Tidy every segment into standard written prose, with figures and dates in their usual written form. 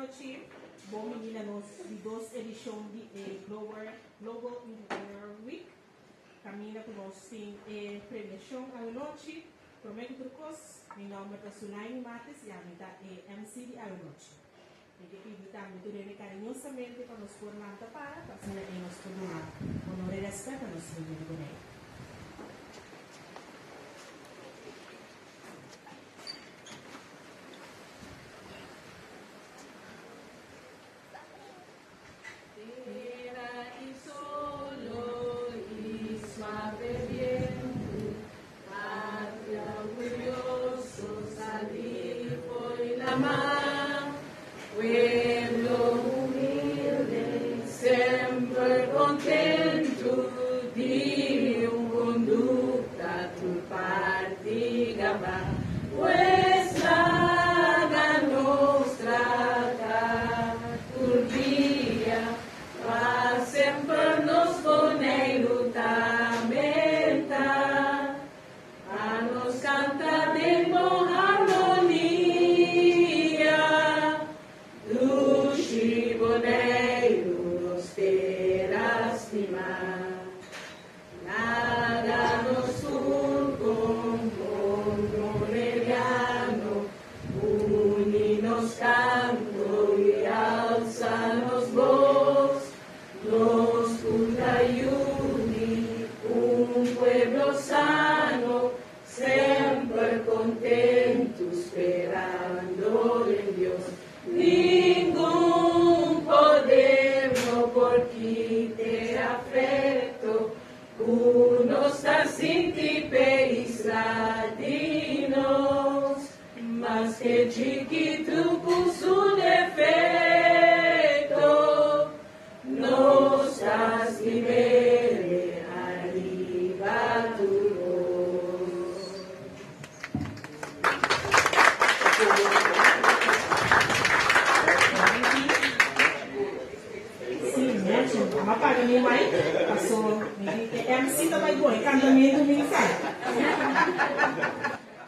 noche, bom menina nos de dos edição de Global Entrepreneur Week. Camina com nós tem premiação à noite. Prometo trucos. Meu nome é Sunaini Mates e a minha é MC de à noite. E que invitamos muito carinhosamente para nos formar para passar em nosso programa. Honor e respeito a nosso amigo.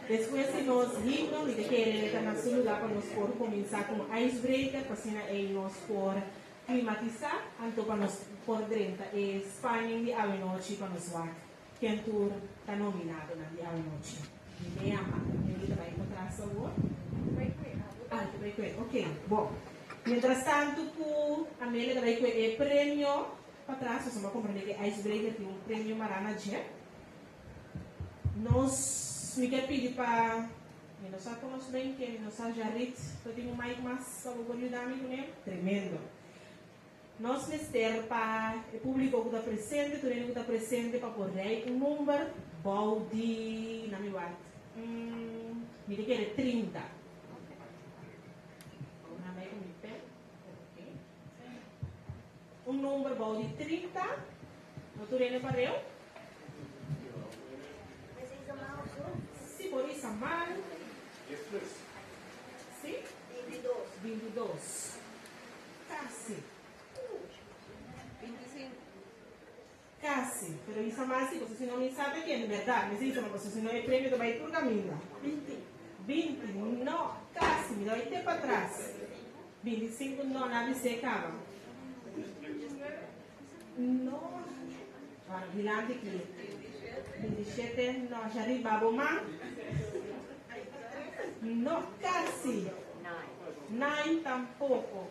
Depois, se nós rimos, e queremos estar no seu lugar para nós começar com icebreaker, para assim nós por climatizar, então para nós por dentro, e Espanha de a noite para nós lá. Quem tour está nominado na de a noite. E ama, ele vai encontrar a sua. Ok, bom. Mientras tanto, a Amélia vai ter prêmio para trás, você vai compreender que icebreaker tem um prêmio Marana Jet. Nós me quer pedir para nós conhecemos bem que nós já rito, eu tenho mais para ajudar a mim, tremendo. Nós necessitamos para o público que está presente, todo mundo que está presente para poder um número balde na minha parte. Me quer 30. Um número balde 30. Não estou vendo para eu? Se por isso mal. Sim? 22. Casi. 25. Casi. Pero isso mais se você não me sabe que é verdade. Mas isso não você se não é prêmio do vai por caminho. 20. Não. Casi. Me dá até para trás. 25 não nada se acaba. Não. Vilante aqui. 27, no, ya arriba, Boma. No, casi. 9 tampoco.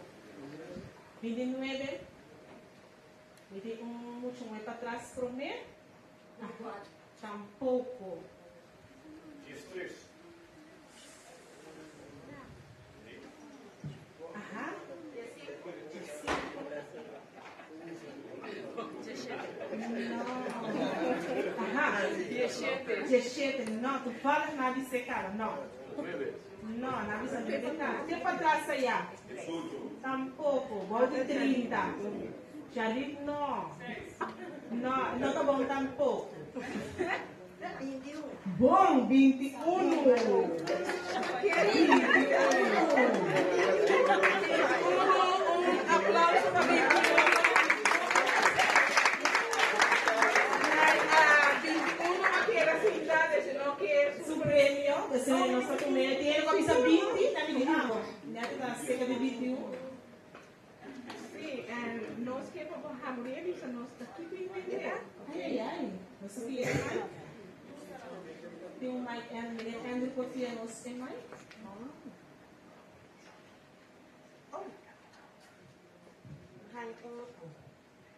29. Mire mucho más para atrás, prometo. Tampoco. 13. Ajá. 17, no, tu falas na bice, cara, no. No, na bice não tem nada. Tem para trás aí. Tampoco, bode 30. Já digo, não. Não, não tá bom tampoco. 21. Bom, 21. 21. Aplauso para 21. Su premio, que se nos ha comido, tiene camisa 20, también, ya está cerca de 21. nós que para a mulher isso nós daqui bem bem. Ai. Você quer mais? Tem um mais Andrew confia nós tem mais?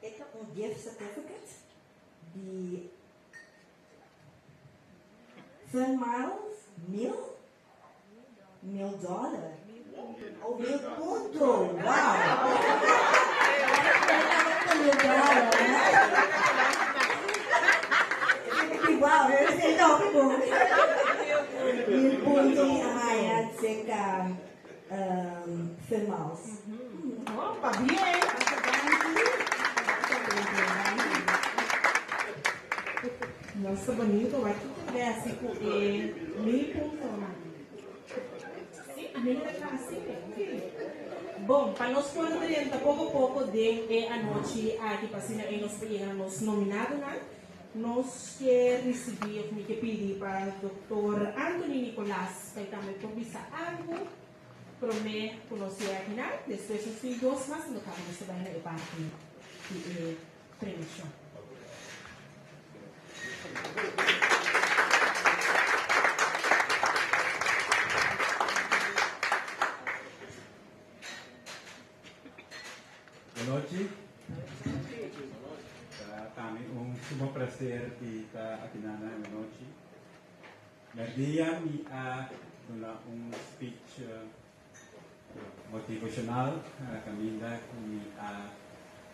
Ito ang gift certificate. The $10 $1,000. Oh, $1,000. Wow! Wow, there's a lot of $1,000 hayad seka $10. Opa, bien. Nossa, bonito, vai tudo bem assim com meio ponto. Sim, a menina está assim, bom, para nós podermos pouco a pouco de a noite aqui para nos nominados, nós queremos receber, me que pedir para o Dr. Anthony Nicolás, que também provisa algo, promete conhecer aqui, depois os filhos, mas no caso você vai na parte de premiação. Boa noite. Kami semua prazer kita aqui na noite. Dia mi guna speech motivacional kami mi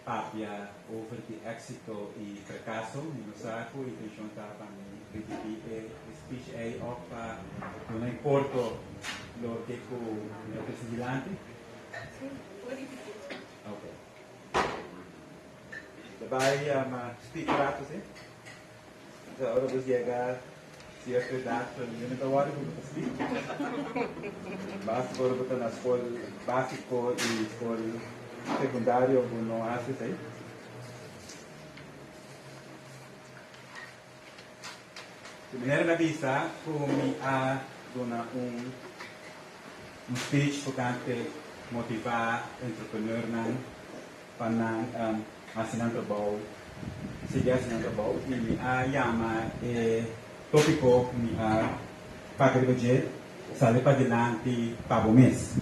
papia over the éxito e fracasso. Minosaku intention ta kami speech of não importa lo que ku presidente. Okay. Daarbij speaker laten zien. De ouders llegar cierta edad, pero yo no te voy a decir básico, en la escuela básico y escuela secundario, uno hace ahí. Primero na visa, kung dona speech porque motivar entrepreneur nan panang asinang trabaho, sige asinang trabaho, ni yama tópico ni pagribajet sale para adelante para o mês.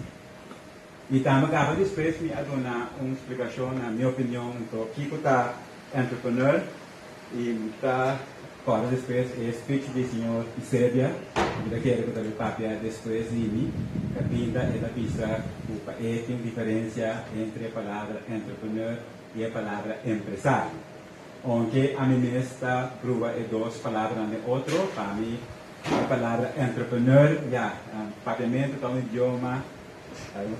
E tama acaba depois me adona explicação na minha opinião então Kiko tá entrepreneur e tá para depois speech do senhor Isébia da que era que papia depois de mim a pinta é da pista tem diferença entre a palavra entrepreneur e a palavra empresário. Onde a minha está prova é duas palavras de outro para mim a palavra entrepreneur já papiamento tá um idioma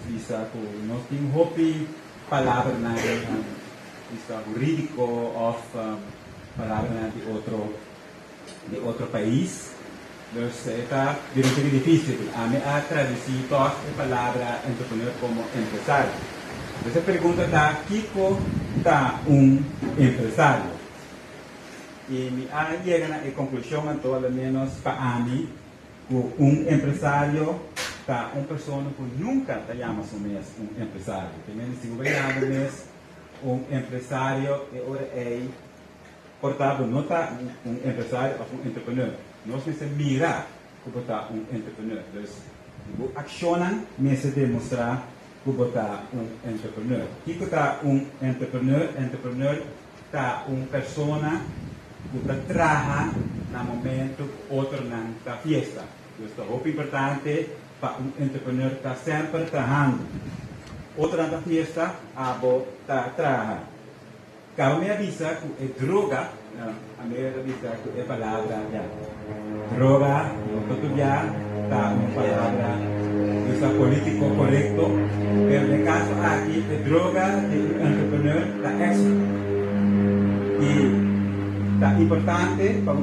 visa ko nós temos hobby palavra na visa jurídico of palavra de outro país. Então está bem difícil a minha traduzir toda a palavra entrepreneur como empresário. Essa pergunta está Kiko está empresário. E me chega na conclusão então ao menos para mim que empresário tá pessoa que nunca te chama mesmo empresário. Também se você chama empresário é portável não tá empresário ou entrepreneur. Nós precisamos mirar que está entrepreneur. Então, accionam nesse demonstrar que está entrepreneur. Kiko está entrepreneur está pessoa que trabalha no momento outro na fiesta. Então, é muito importante para entrepreneur está sempre trabalhando. Outra na fiesta, está trabalhando. Kalau me avisa que é droga, a me avisa que é palavra já. Droga, todo já está uma palavra usa político correto, mas no caso aqui é droga de entrepreneur está éxito. E está importante para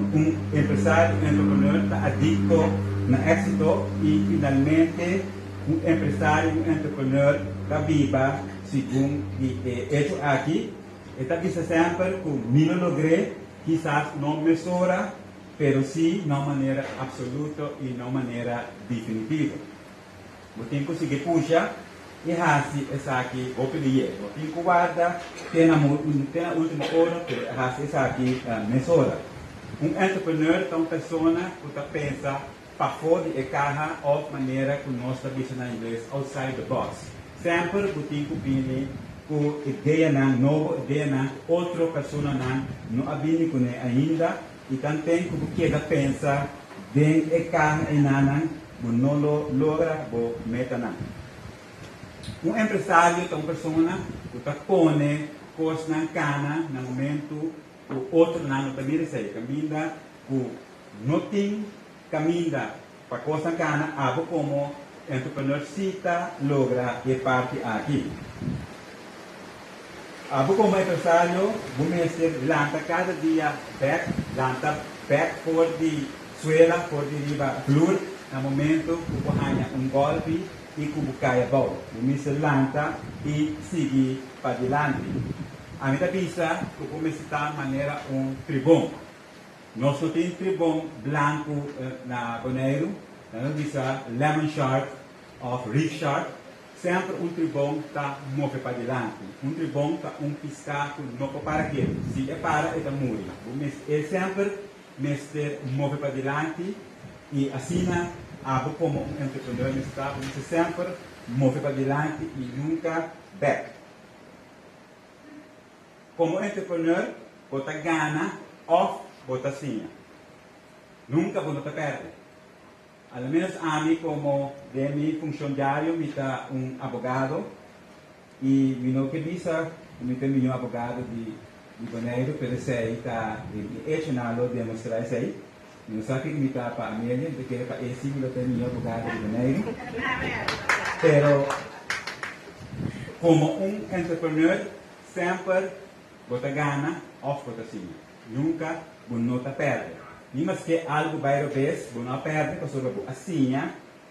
empresário, entrepreneur está adicto na éxito e finalmente empresário, entrepreneur está viva segundo hecho aqui. Está vista sempre que não logrei, quizás não mesura, pero sim de maneira absoluta e de maneira definitiva. O tempo que puxa, e assim, essa aqui, vou pedir, vou ter que guardar, tem na última hora, assim, essa aqui, mesura. Entrepreneur é uma pessoa que está pensando para fora de carro ou maneira que nós estamos na inglês, outside the box. Sempre eu tenho que pedir com ideia, nova ideia, outra pessoa não abine com ainda, e também que quer pensar dentro do carro e não logra meta. Empresário é uma pessoa que está põe coisas na cana, no momento o outro não também sai, caminha, o não tem caminha para coisas na cana, abo como entrepreneur cita logra e parte aqui. Abo como empresário, vamos ser lanta cada dia back for the suela, for the riba flor, no momento que você golpe e que você cai a bola. Vamos ser lanta e seguir para adiante. A minha pista, que começar de maneira tribom. Nós não temos tribom branco na Bonaire, nós temos lemon shark of reef shark. Sempre tribom está move para adiante. Tribom está piscar que não para aquilo. Se é para, é da muri. É sempre move para adiante e assim, como entrepreneur está, você sempre move para adiante e nunca back. Como entrepreneur, você ganha ou você sim. Nunca você perde. Al menos a mim, como de mi funcionário, me está advogado e me não que diz, me tem um advogado de Bonaire, pero sei está ensinando demonstrar isso aí. Não sabe que me está para a minha, porque para esse me tem um advogado de Bonaire. Pero como entrepreneur, sempre você ganha ou você sim. Nunca você perde. Mas que algo vai vez, você não perde, porque você assim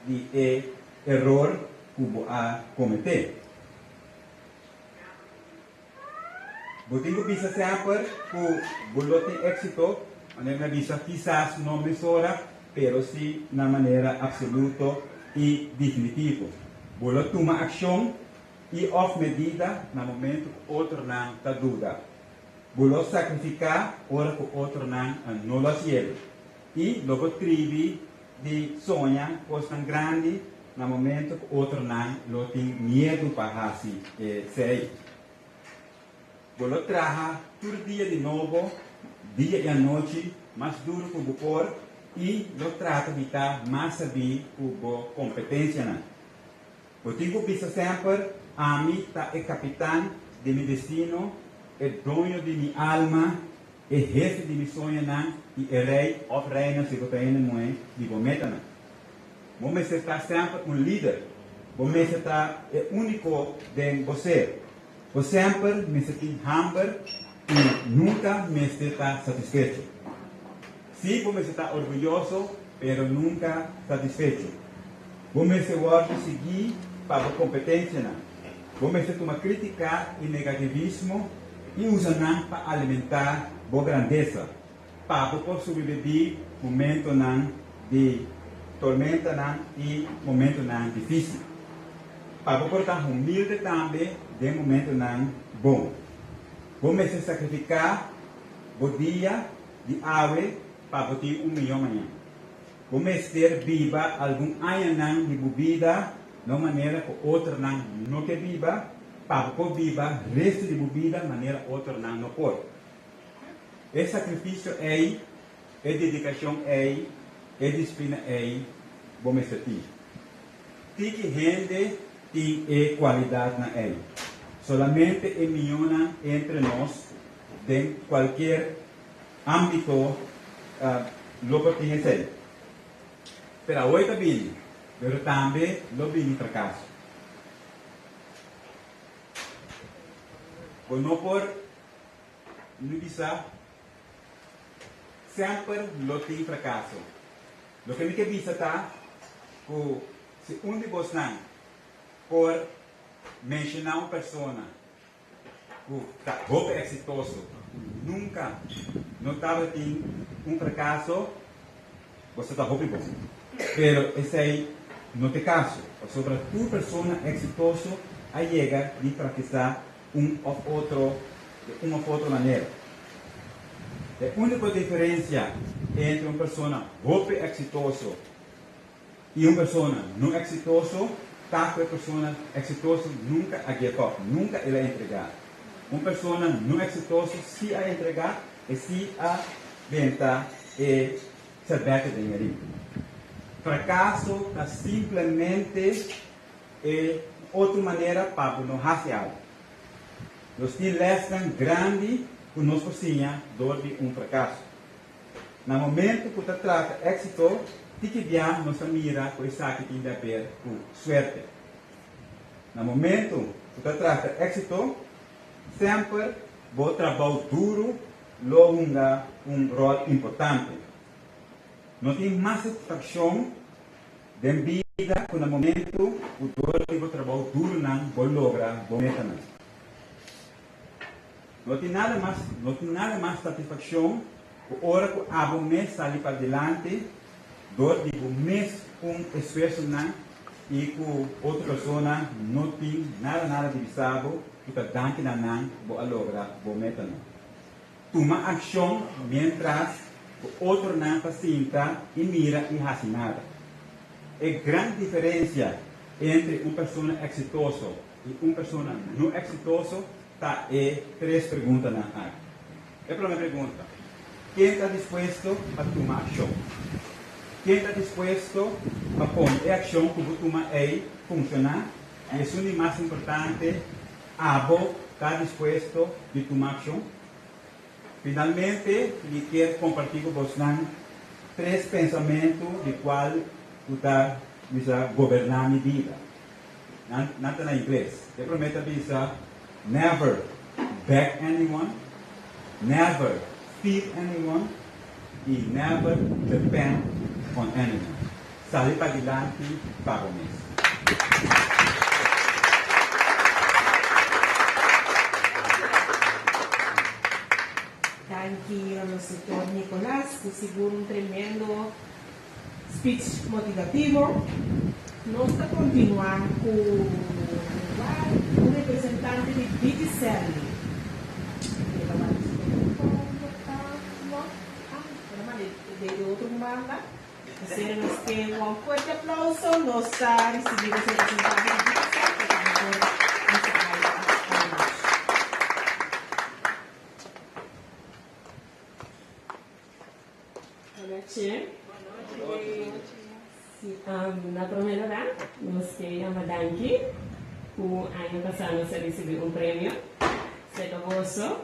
de erro que você cometer. Você tem que pensar sempre que você tem êxito, maneira visa quizás não mesura, pero sim na maneira absoluta e definitiva. Você toma ação e off medida no momento que outro não está dúvida. Você sacrificar hora que outro não lo siede. E logo tribi de sonhar coisas tão grandes no momento que outro não tem medo para sair. Você trabalha todo dia de novo, dia e noite, mais duro que o por e você trata de estar mais saber com competência. Você tem que pensar sempre, a mim é capitão de meu destino, é dono de minha alma, é jefe de meu sonho e é rei ou reina, se você ainda não é, de você. Você está sempre líder. Você está único de você. Você sempre me sente humble e nunca me está satisfeito. Se você está orgulhoso, pero nunca satisfeito. Você pode seguir para a competência. Você toma crítica e negativismo e usa para alimentar a grandeza, para poder sobreviver momentos de tormenta e momentos difíceis. Para poder estar humilde também de momentos bons. Vamos se sacrificar o dia de ave para ter melhor manhã. Vamos ter viva algum ano de bebida, de maneira que outro não quer viva, para poder viva resto de bebida, de maneira que outro não pode. É sacrifício é dedicação é disciplina vamos ter. Tem que render tem qualidade na ele. Solamente é melhor entre nós, em qualquer âmbito, logo tem esse. Pero hoje também, pero também lo vem fracasso. Por não por não bisa sempre lo tem fracasso. Lo que me quer bisa tá, que se de vós não por mencionar uma pessoa que está muito exitoso, nunca notava que fracasso, você está muito bom. Pero esse aí no te caso, o sobre tu persona exitoso a llegar y practicar de una u otra manera. La única diferencia entre una persona golpe exitoso y una persona no exitoso, cada persona exitosa nunca ha give up, nunca él ha entregado. Una persona no exitosa sí ha entregado y sí ha venta y servicio de dinero. Fracaso es simplemente otra manera para no hacer algo. Los que lestan grande con nos cozinha de un fracaso. En el momento que usted trata éxito, tem que ver nossa mira com isso que tem a ver com suerte. No momento que você trata éxito, sempre o trabalho duro logra rol importante. Não tem mais satisfação de vida que no momento que o trabalho duro não logra a meta. Não tem nada mais satisfação que a hora que a mês sai para adelante, donde o mês esforço e que outra pessoa não tem nada de visado, que está dando não vai lograr a meta. Toma ação mientras o outro não pacienta e mira e faz nada. A grande diferença entre uma pessoa exitosa e uma pessoa não exitosa está em três perguntas na área. A primeira pergunta: quem está disposto a tomar ação? Quem está disposto a pôr a ação que você toma aí funcionar? E isso é o mais importante. Abo está disposto a tomar ação? Finalmente, eu quero compartilhar com vocês três pensamentos de qual está governar a minha vida. Não está em inglês. Eu prometo a você: never beg anyone, never feed anyone, e never depend on anyone. Sair para adiante para o mês. Aqui ao nosso doutor Nicolás, que segura tremendo speech motivativo. Nós vamos continuar com o representante de Digicel. De outro banda. Hacernos que un fuerte aplauso nos ha recibido ese representante de Digicel, que también nos ha Boa noite. Na primeira hora, nós queríamos dar aqui, o ano passado nós recebemos um prêmio, Setoboso,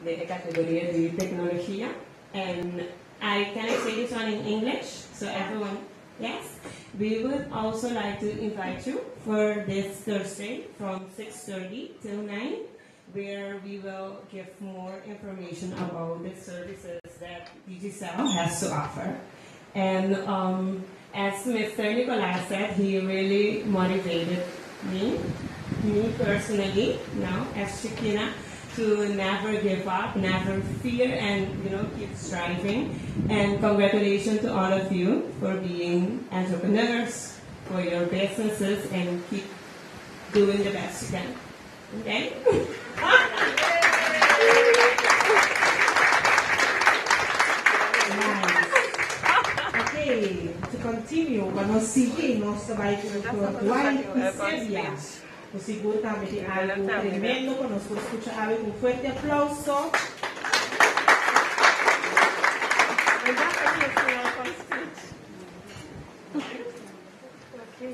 de categoria de tecnologia. And can I say this one in English? So everyone, yes? We would also like to invite you for this Thursday from 6:30 till 9, where we will give more information about the services that Digicel has to offer. And as Mr. Nicolás said, he really motivated me personally, now as Shakina, to never give up, never fear, and keep striving. And congratulations to all of you for being entrepreneurs, for your businesses, and keep doing the best you can. Okay? Okay, to continue, vamos seguir nosso trabalho com o Dr. Dwight Pisevia. O seguro também tem algo tremendo, conosco escucha algo com um forte aplauso.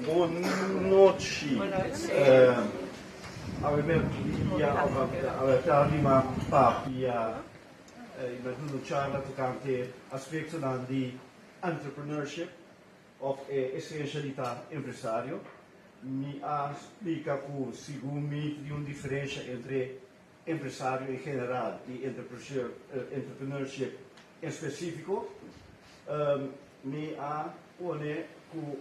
Boa noite. Avem prima papia in charla tocante aspetto di entrepreneurship of essenzialità impresario. Mi explica que segundo me de uma diferença entre empresário em geral e entrepreneurship em específico. Me pone que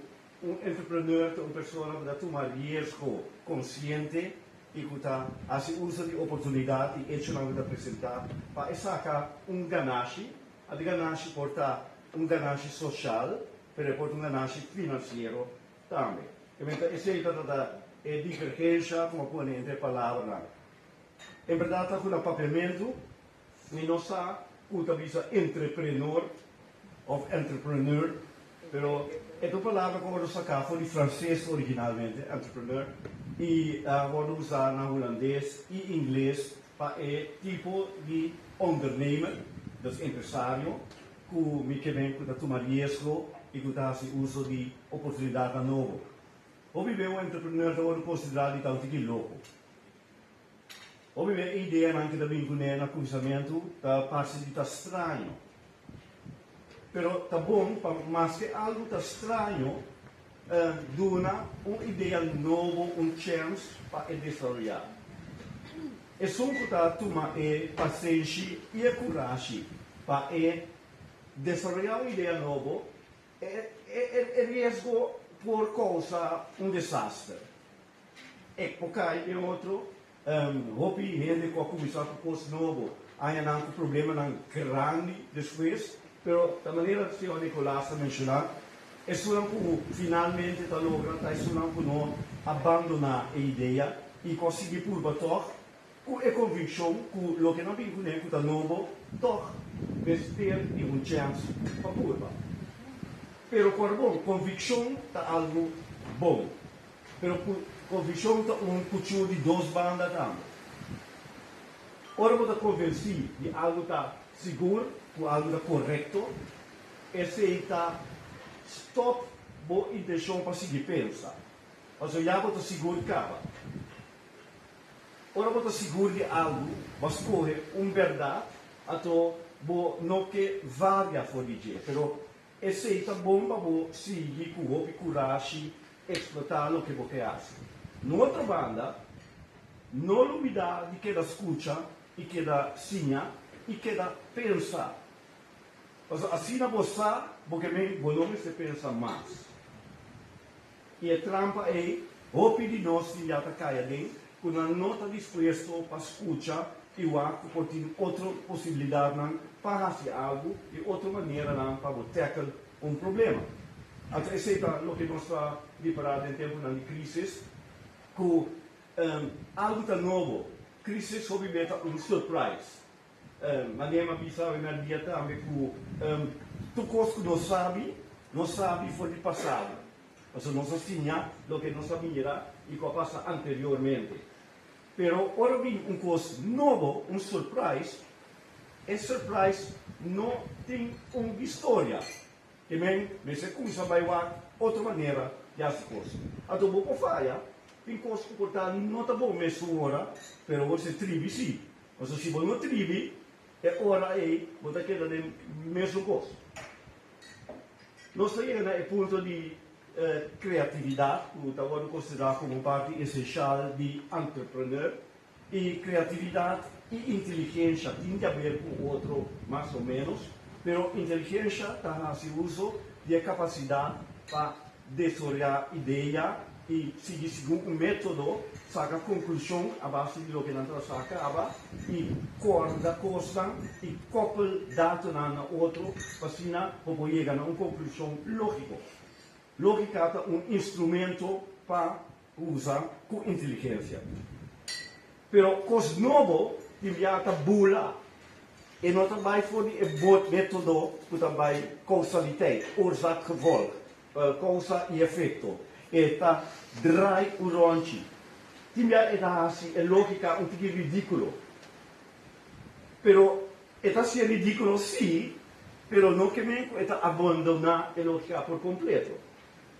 entrepreneur é uma pessoa que toma risco consciente e que faz uso de oportunidade e isso não apresentar para sacar ganância. A ganância porta ganância social, mas porta ganância financeiro também. Essa é divergência, como põe entre palavras. Em verdade, com o papiamento, não sabe o que é entrepreneur ou entrepreneur, pero esta palavra que eu vou sacar foi de francês originalmente, entrepreneur, e vou usar na holandês e inglês para o tipo de ondernemer, dus empresário, que me quer tomar risco e que faz uso de oportunidade nova. Ou viver um entrepreneur que é considerado tão louco. Ou viver a ideia que também na cruzamento da parte de estranho. Pero tá bom, mas que algo tá estranho, dona uma ideia nova, chance para desenvolver. É só que tá tomar paciência e coragem para desenvolver uma ideia nova, é risco por causa desastre. E porque é outro, hopi gente com a começar com coisa novo, ainda não problema grande depois. Pero da maneira que o senhor Nicolás mencionou, é só que finalmente está logrando, é só que não abandonar a ideia e conseguir por bator com a convicção que o que não tem que está novo, toch, ter chance para purba. Pero por bom, convicção está algo bom. Pero convicção está cuchillo de duas bandas também. Ora, você convencido de algo está seguro, com algo correto, esse está stop boa intenção para seguir pensar. Mas eu já vou seguro cava. Ora vou seguro de algo, mas corre verdade, ato bo não que varia for dizer, pero esse está bom para bo seguir com o coragem, explotar o que você faz. Na outra banda, não olvidar de que da escuta e que da sinha e que da pensar. Assim na você, porque me volume se pensa mais. E a trampa é, o de nós que já está caindo, quando não está disposto para escutar e o ato por ter outra possibilidade para fazer algo de outra maneira para tackle problema. Então, esse é o que nós estamos preparando em tempo de crise, que algo está novo, crise sob surprise. Mas nem avisa na dia também que tu conosco não sabe foi de passado. Mas não sabia o que não sabia e que passa anteriormente. Pero ora vem coisa novo, surprise. Esse surprise não tem uma história. E bem, você começa a outra maneira de as coisas. A tua boca falha, tem coisa que portar não está bom mesmo hora, pero você tribe sim. Mas se você não tribe, é hora aí, você quer dar mesmo coisa. Nós chegamos ao ponto de criatividade, que está considerado como parte essencial de entrepreneur, e criatividade e inteligência tem a ver com o outro, mais ou menos, mas inteligência está no uso de capacidade para desenvolver ideia e seguir segundo um método, sacar conclusão a base de lo que não saca, e corda coisa e couple dados na outro, para chegar a uma conclusão lógica. Lógica é instrumento para usar com inteligência. Pero coisa nova, enviada bula, e não também foi um bom método, que também causaliteit, oorzaak-gevolg, causa e efeito. Eta draai o rondje. Timbia eta hasi é lógica um pouco ridículo. Pero eta si é ridículo sim, pero não que me eta abandonar a lógica por completo.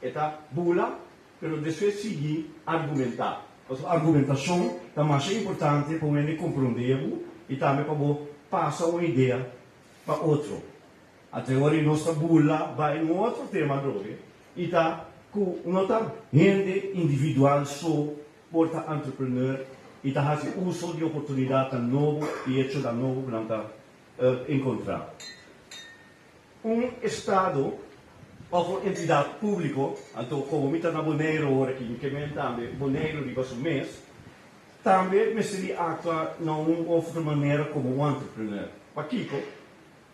Eta bula, pero depois seguir argumentar. A argumentação é mais importante para ele compreender e também para passar uma ideia para outro. Até agora nossa bula vai em outro tema droga e tá com nota gente individual só porta entrepreneur e tá fazendo uso de oportunidade novo e hecho da novo que não tá encontrar. Estado ou entidade pública, então como me está na Boneiro aqui, que me também Boneiro de vosso mês, também me seria actuar de uma outra maneira como um entrepreneur. Para Kiko,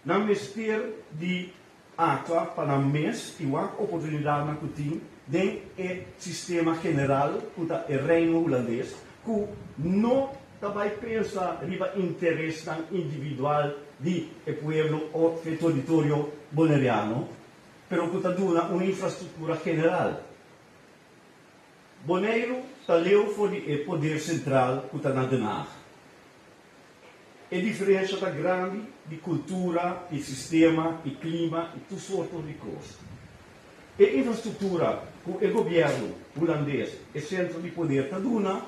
não me espero de actuar para o mês e uma oportunidade na que den sistema general kuta reino holandês que não também pensa riba interesse individual de pueblo ou território bonaireano, pero kuta duna uma infraestrutura general. Bonaire taleu for o poder central kuta na Den Haag. A diferença está grande de cultura, de sistema, de clima e tudo sorto de coisas. A infraestrutura que o governo holandês e centro de poder está dando,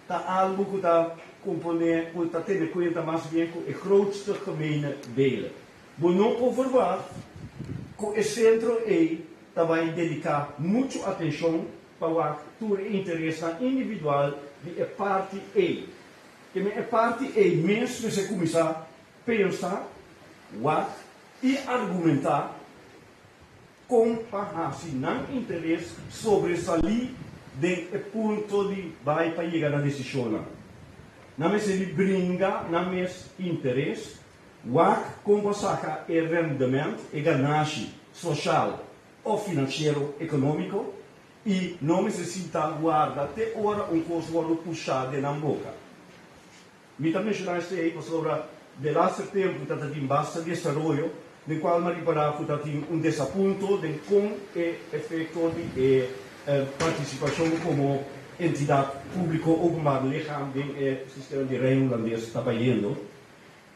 está algo que está componer, que está tendo em conta mais bem com o grootste gemene delen. Mas não pode verwacht que o centro vai dedicar muita atenção para o interesse individual de a parte E. Que a parte E mesmo se começar a pensar, e argumentar com não interesse sobresair do ponto de vai para chegar à decisão. Não se lhe brinca, não é interesse, como saca o rendimento e ganância social ou financeiro econômico e não necessita guardar até hora custo puxado na boca. Me também mencionaste aí sobre o laatste tempo que tem basta desenvolvimento, no qual me reparar que tem desaponto de como é efeito de participação como entidade pública ou como ligaam do sistema de reino holandês trabalhando.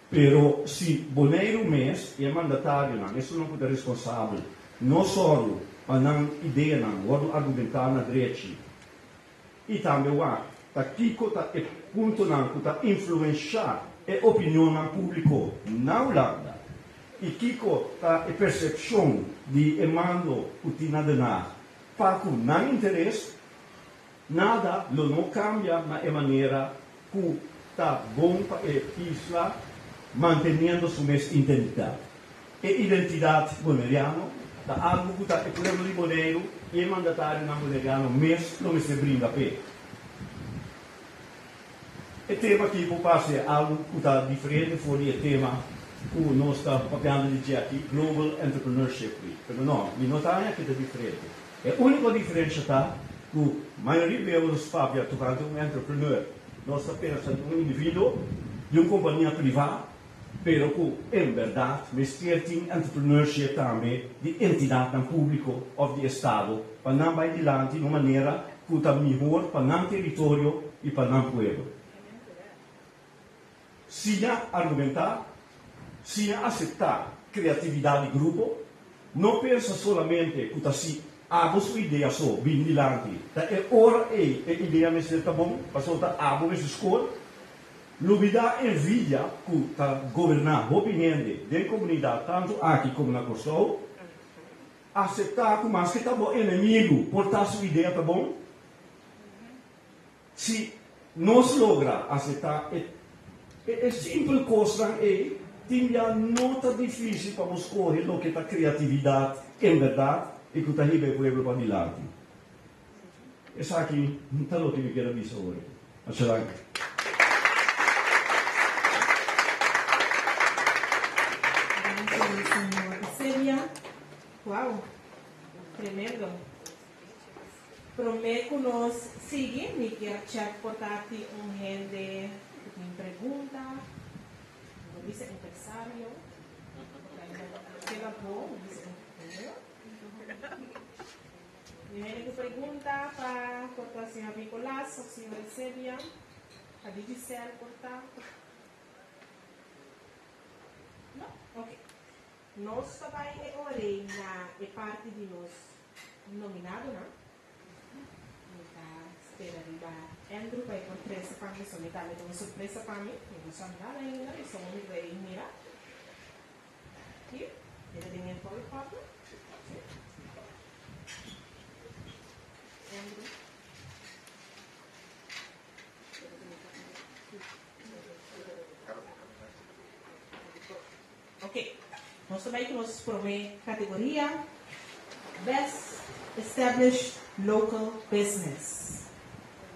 Pero se Bonaire mês é mandatário, isso não pode ser responsável, não só para não ideia, não argumentar na direita. E também aqui que ponto não que influenciar a opinião pública na Holanda e que a percepção de emando que tem na Den Haag para que não interesse nada não cambia na maneira que está bom para a isla mantendo sua identidade. A identidade bonaireana da algo que está o problema de Bonaire e mandatário não bonaireano mesmo não se brinca pé. O tema que eu passo é algo que está diferente foi o tema que nós estamos papando de dizer aqui, Global Entrepreneurship Week. Mas não está que é diferente. A única diferença está que a maioria dos papéis tocando um entrepreneur. Nós estamos pensando em um indivíduo de uma companhia privada, pero que, em verdade, nós temos entrepreneurship também de entidade pública ou de Estado, para não vai adiante de uma maneira que está melhor para o território e para o povo. Se não argumentar, se não aceitar criatividade de grupo, não pensa somente que se a sua ideia só bem dilante, é hora a ideia me está bom, passou a abo essa escola, lubida envidia que está governar a opinião da comunidade, tanto aqui como na Costa, aceitar que mais que está bom inimigo, portar sua ideia está bom, se não se logra aceitar é simples coisa tinha nota difícil para escolher o que é a criatividade em verdade e que está aí para o povo para dilante. Essa aqui não está o que eu quero dizer hoje. Acho Seria, uau, tremendo. Prometo que nós seguimos, me quero portar-te gente que pergunta, o vice-empresário, chega bom, o vice-empresário. E gente que pergunta para cortar a senhora Nicolás, a senhora Sérvia, a Digicel cortar. Não? Ok. Nós também orei na parte de nós nominado, não? Espera arriba Andrew para encontrar essa para mim, só me dá uma surpresa para mim, não sabe nada ainda, eu só me veio mirar. Aqui, ele tem em todo o quadro. Andrew. Ok. Nós também temos promete categoria Best Established Local Business.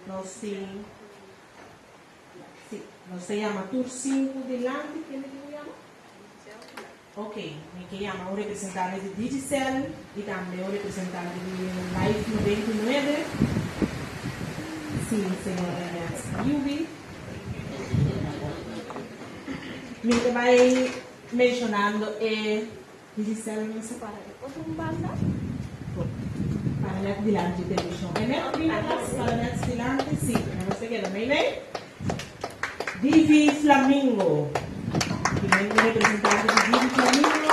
Nós temos Tour 5 de Lante, que ele chama? Ok, me llama un representante de Digicel y también un representante de Life 99. Sí, señora Yubi. Me vai mencionando Digicel não separa outra banda para net dilante televisão. É net primas para net dilante, sim. Não sei que também, né? Divi Flamingo. Que vem o representante de Divi Flamingo.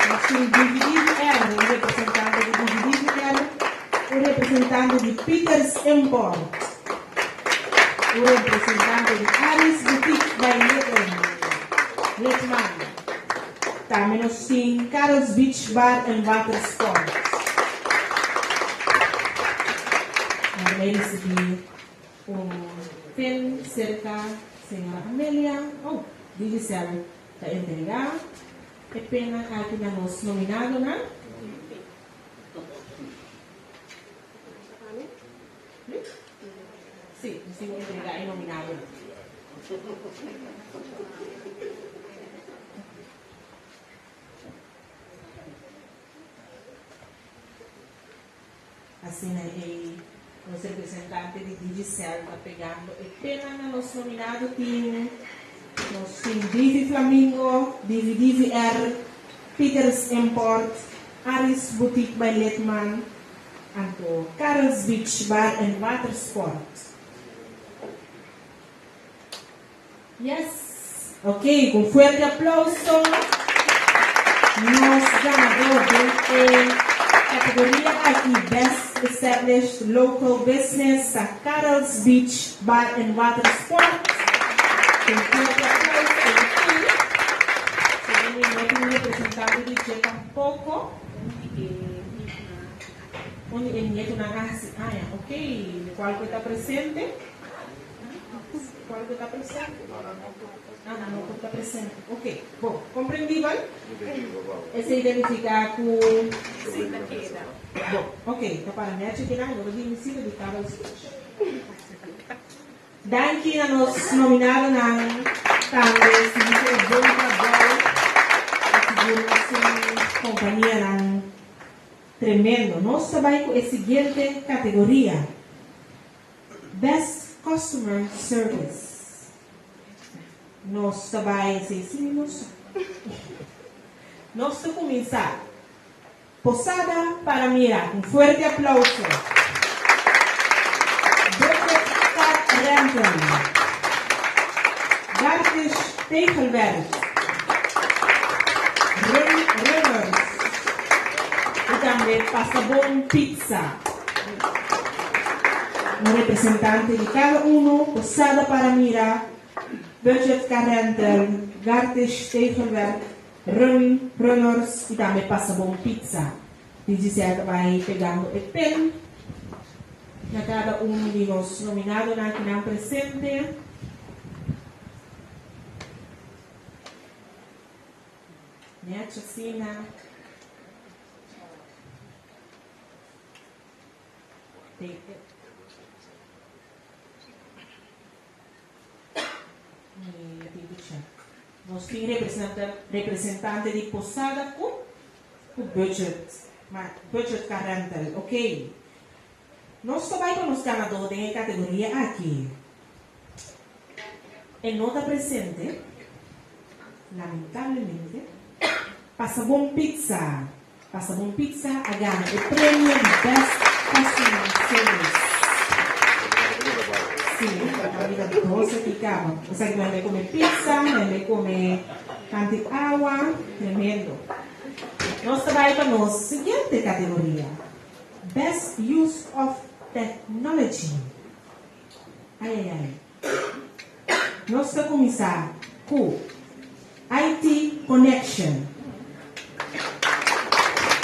Nós temos Divi R, o representante de Divi R. O representante de Peters Import. O representante de Aris Boutique by Letman. Também nós temos Carol's Beach Bar and Water Sports. Também recebi pen cerca senhora Amélia. Oh, Digicel está entregar. É pena aqui na nossa nominado, né? Sim, sim, entregar é nominado. Assim, né? O representante de Digicel está pegando. É pena na nossa nominado tem nós temos Divi Flamingo, Divi R, Peters Import, Aris Boutique by Letman, and Carol's Beach Bar and Water Sport. Yes. Ok, com fuerte aplauso. Nos ganador de categoria aqui Best Established Local Business a Carol's Beach Bar and Water Sport. Com fuerte aplauso aqui. Segundo o representante de Checa Poco. Onde ele é na casa. Ok. Qual que está presente? Qual que está presente? Não está presente. Ok. Bom, compreendível? Esse identificar com... Sim, bom, ok. Então, para mim, aqui não, agora vim ensino de Carol's Beach. Daqui nos nominaram na também, se você bom trabalho, a companhia era tremendo. Nós trabalhamos com a seguinte categoria: Best Customer Service. Nós trabalhamos minutos. Nós vamos começar. Posada para mirar. Um forte aplauso. Renton, Gartes Tegelberg, Runners e também Passabon Pizza. Um representante de cada Posada para Mira, Budget Renton, Gartes Tegelberg, Runners e também Passabon Pizza. Digicel vai pegando o pen. Na cada de nós nominados na que não presente. Minha chacina. Nós temos representante de Posada com o budget rental, ok? Nós trabalhamos com os ganadores da categoria aqui. Ele não está presente, lamentavelmente. Passabon Pizza. Passabon Pizza a ganha o prêmio de Best Customer Service. Sim, a vida de doce que acaba. Você que vai comer pizza, vai comer canto água, tremendo. Nós trabalhamos com a seguinte categoria: Best Use of Technology. Nós vamos começar com IT Connection.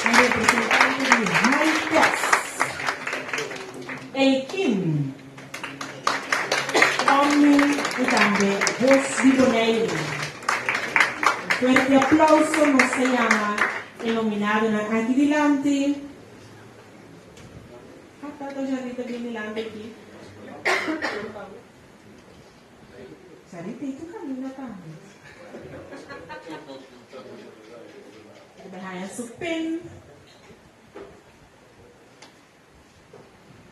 Um representante de High-Tech. Eikim. Omni e também Voz Viboneiro. Fuerte aplauso nos se llama el nominado aquí delante. Tato Sarita din nila aquí. Sarita, ito kanina pa. su pen.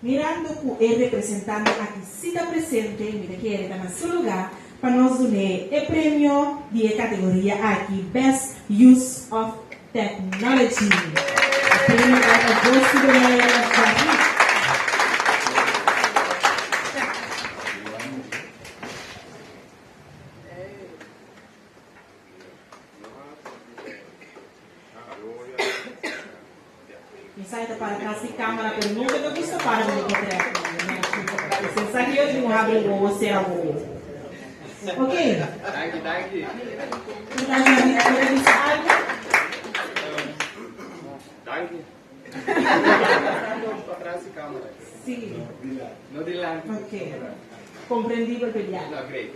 Mirando que el representante aquí está presente, mira que está en su lugar, para nos dar el premio de categoría aquí, Best Use of Technology. El premio para vos y de saída para trás de câmera, pero nunca eu visto para o contrato. Você sabe que eu não abro o você é o. Ok? Danke. Danke. Atrás de câmera. Sim. No di là. Ok. Compreendível per gli altri. No, great.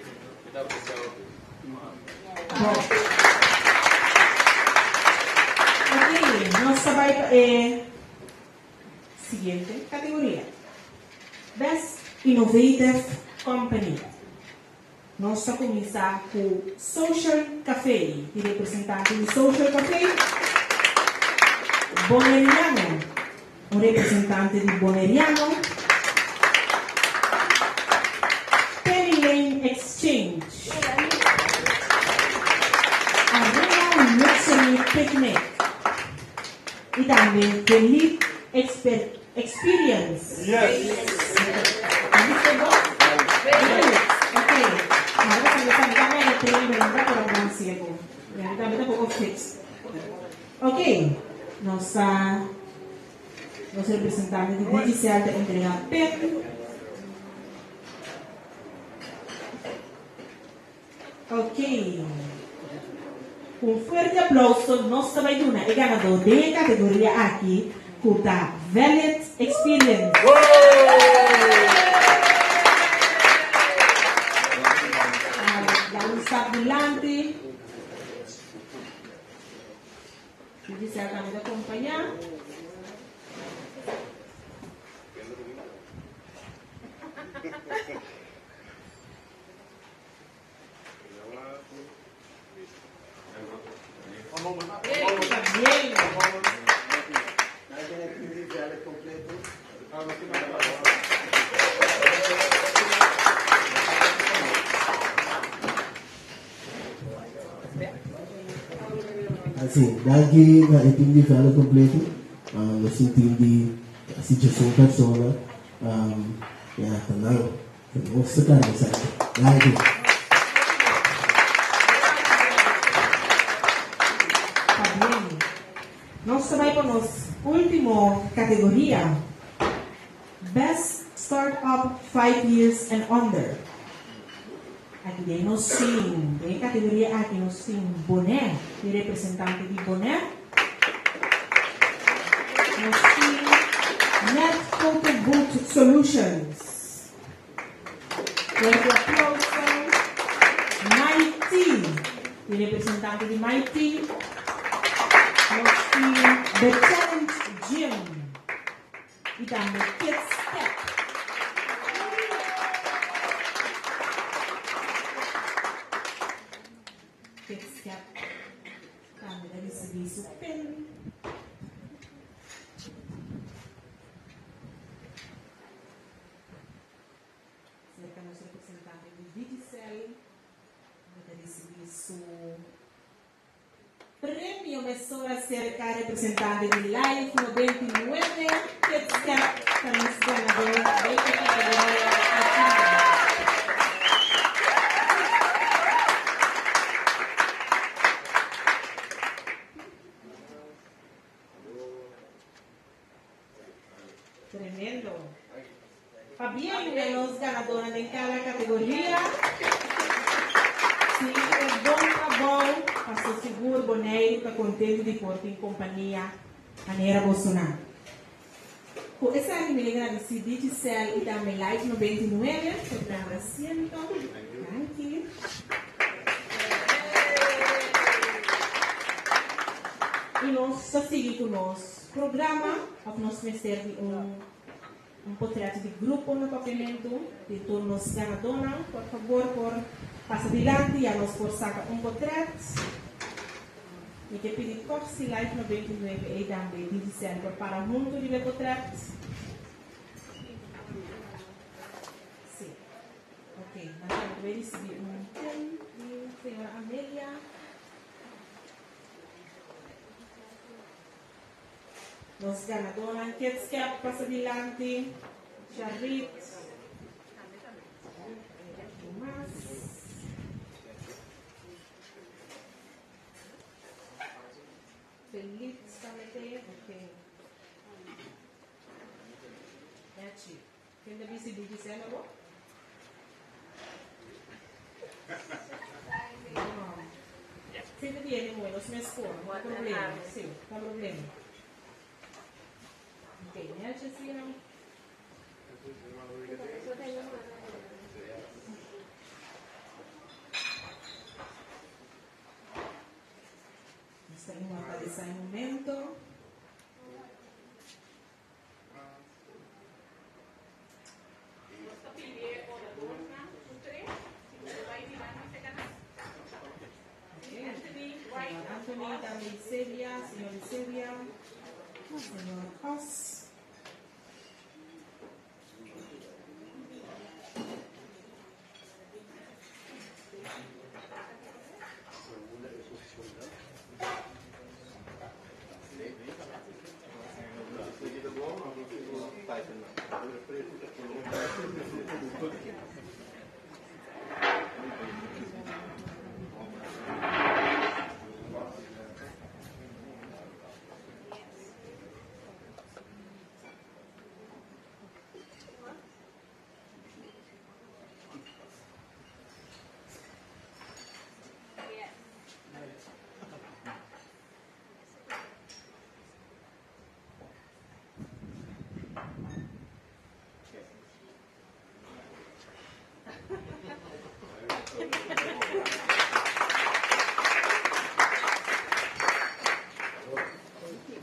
Dopo siamo. Ok, nossa vai seguinte categoria. Best Innovative Company. Nós vamos começar com Social Café, o representante do Social Café, Boneriano, o representante do Boneriano, Penny Lane Exchange, Arena Luxury Picnic e também Felipe Experience. Ok, nosso representante de judicial de entregar PEN. Ok, um forte aplauso, nossa baiduna é ganador de categoria aqui, com a Valet Experience. Vamos estar delante. Judicial kami de acompanhar. Assim, daqui na equipe de fala completo, assim tem a situação persona, também, vamos sacar essa, daqui. Tá bem. Nós vamos para a nossa última categoria, Best Startup 5 Years and Under. Aqui nós temos, em categoria aqui nós temos boné, o representante de boné. Nós temos Net Photo Booth Solutions. Forte aplauso. Mighty, o representante de Mighty. Nós temos The Challenge Gym. E também Kids Step. Siap kami dari segi supin silakan masuk representante di Digicel dari segi su premio mesura cerca representante di Live 99 che siap kami ganador de categoria activa. Tremendo. Fabián de los ganadores de cada categoría. Sim, é bom, passou seguro, boneiro, está contente de portar em companhia a Nera Bolsonaro. Com essa aqui me agradeci Digicel e também Live 99, por dar asiento. Aqui. E nós seguimos com o nosso programa, nós vamos ter um portreto de grupo no papeamento, de todos os ganadores, por favor, por passar adiante, e a nós por sacar portreto. e que pedir Corsi Life 99 e também de dezembro para o mundo de Bebotrat. Sim. Ok, nós vamos receber de senhora Amélia. Nos ganadores, antes que passa adiante, Charit, Tomás, Felipe, também, ok. É aqui. Quem deve se dizer agora? Sempre viene muito, os meus foram, não há problema, sim, não há problema. Ok, né, Tia? Está em uma aparência em momento. Anthony, também Sérvia, senhor Sérvia, senhor Oss.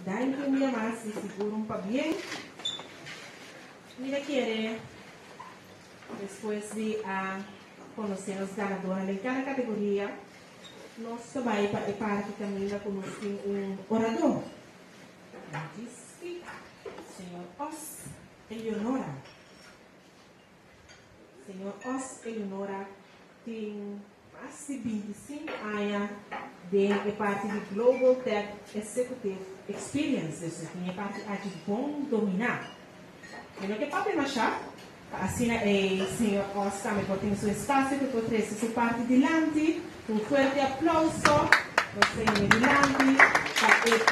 Daí que um dia mais se segura um pouco bem. Mira quiere, después de conhecer os ganadores em cada categoria, nós também parte também da conhecer orador. Disse, senhor Oss Eleonora. Senhor Oss Eleonora tem mais de 25 anos de parte de Global Tech Executive Experience, isso é parte de bom dominar. E no que pode achar, assim o senhor Oss também pode ter seu espaço que pode trazer sua parte delante, um forte aplauso, você em delante, para ele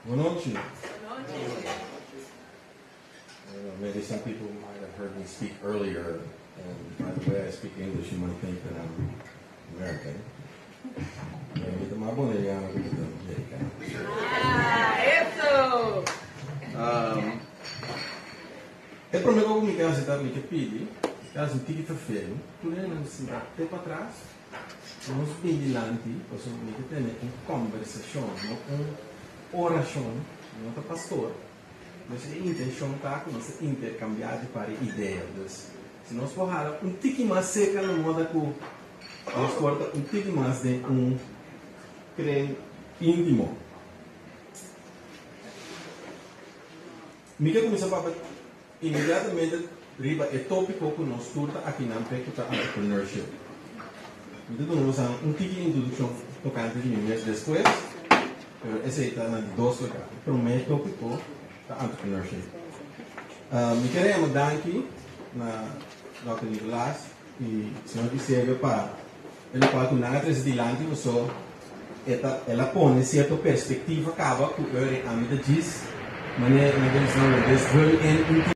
Boa noite. Maybe some people might have heard me speak earlier, and by the way I speak English, you might think that I'm American. Ito mabonelhano ko dito, American. Isso! É para mim que eu me caso da minha pili, caso um tique feio, tu nem não se até para trás, nós bem dilante, posso me ter uma conversação, uma oração, não pastor. Mas a intenção está com você intercambiar de para ideias. Se nós for tique mais seca na moda que nós corta tique mais de creme íntimo. Mica começa a imediatamente riba é tópico que nós turta aqui na Pecuta Entrepreneurship. Então nós vamos tique introdução tocante de mês depois, esse está na dois lugares. Primeiro tópico entrepreneurship. Me queria mandar aqui na Dr. Nicolás e o senhor disse para ele pode não trazer dilante o só ela põe certa perspectiva acaba com o a medida diz maneira na direção da desenvolvimento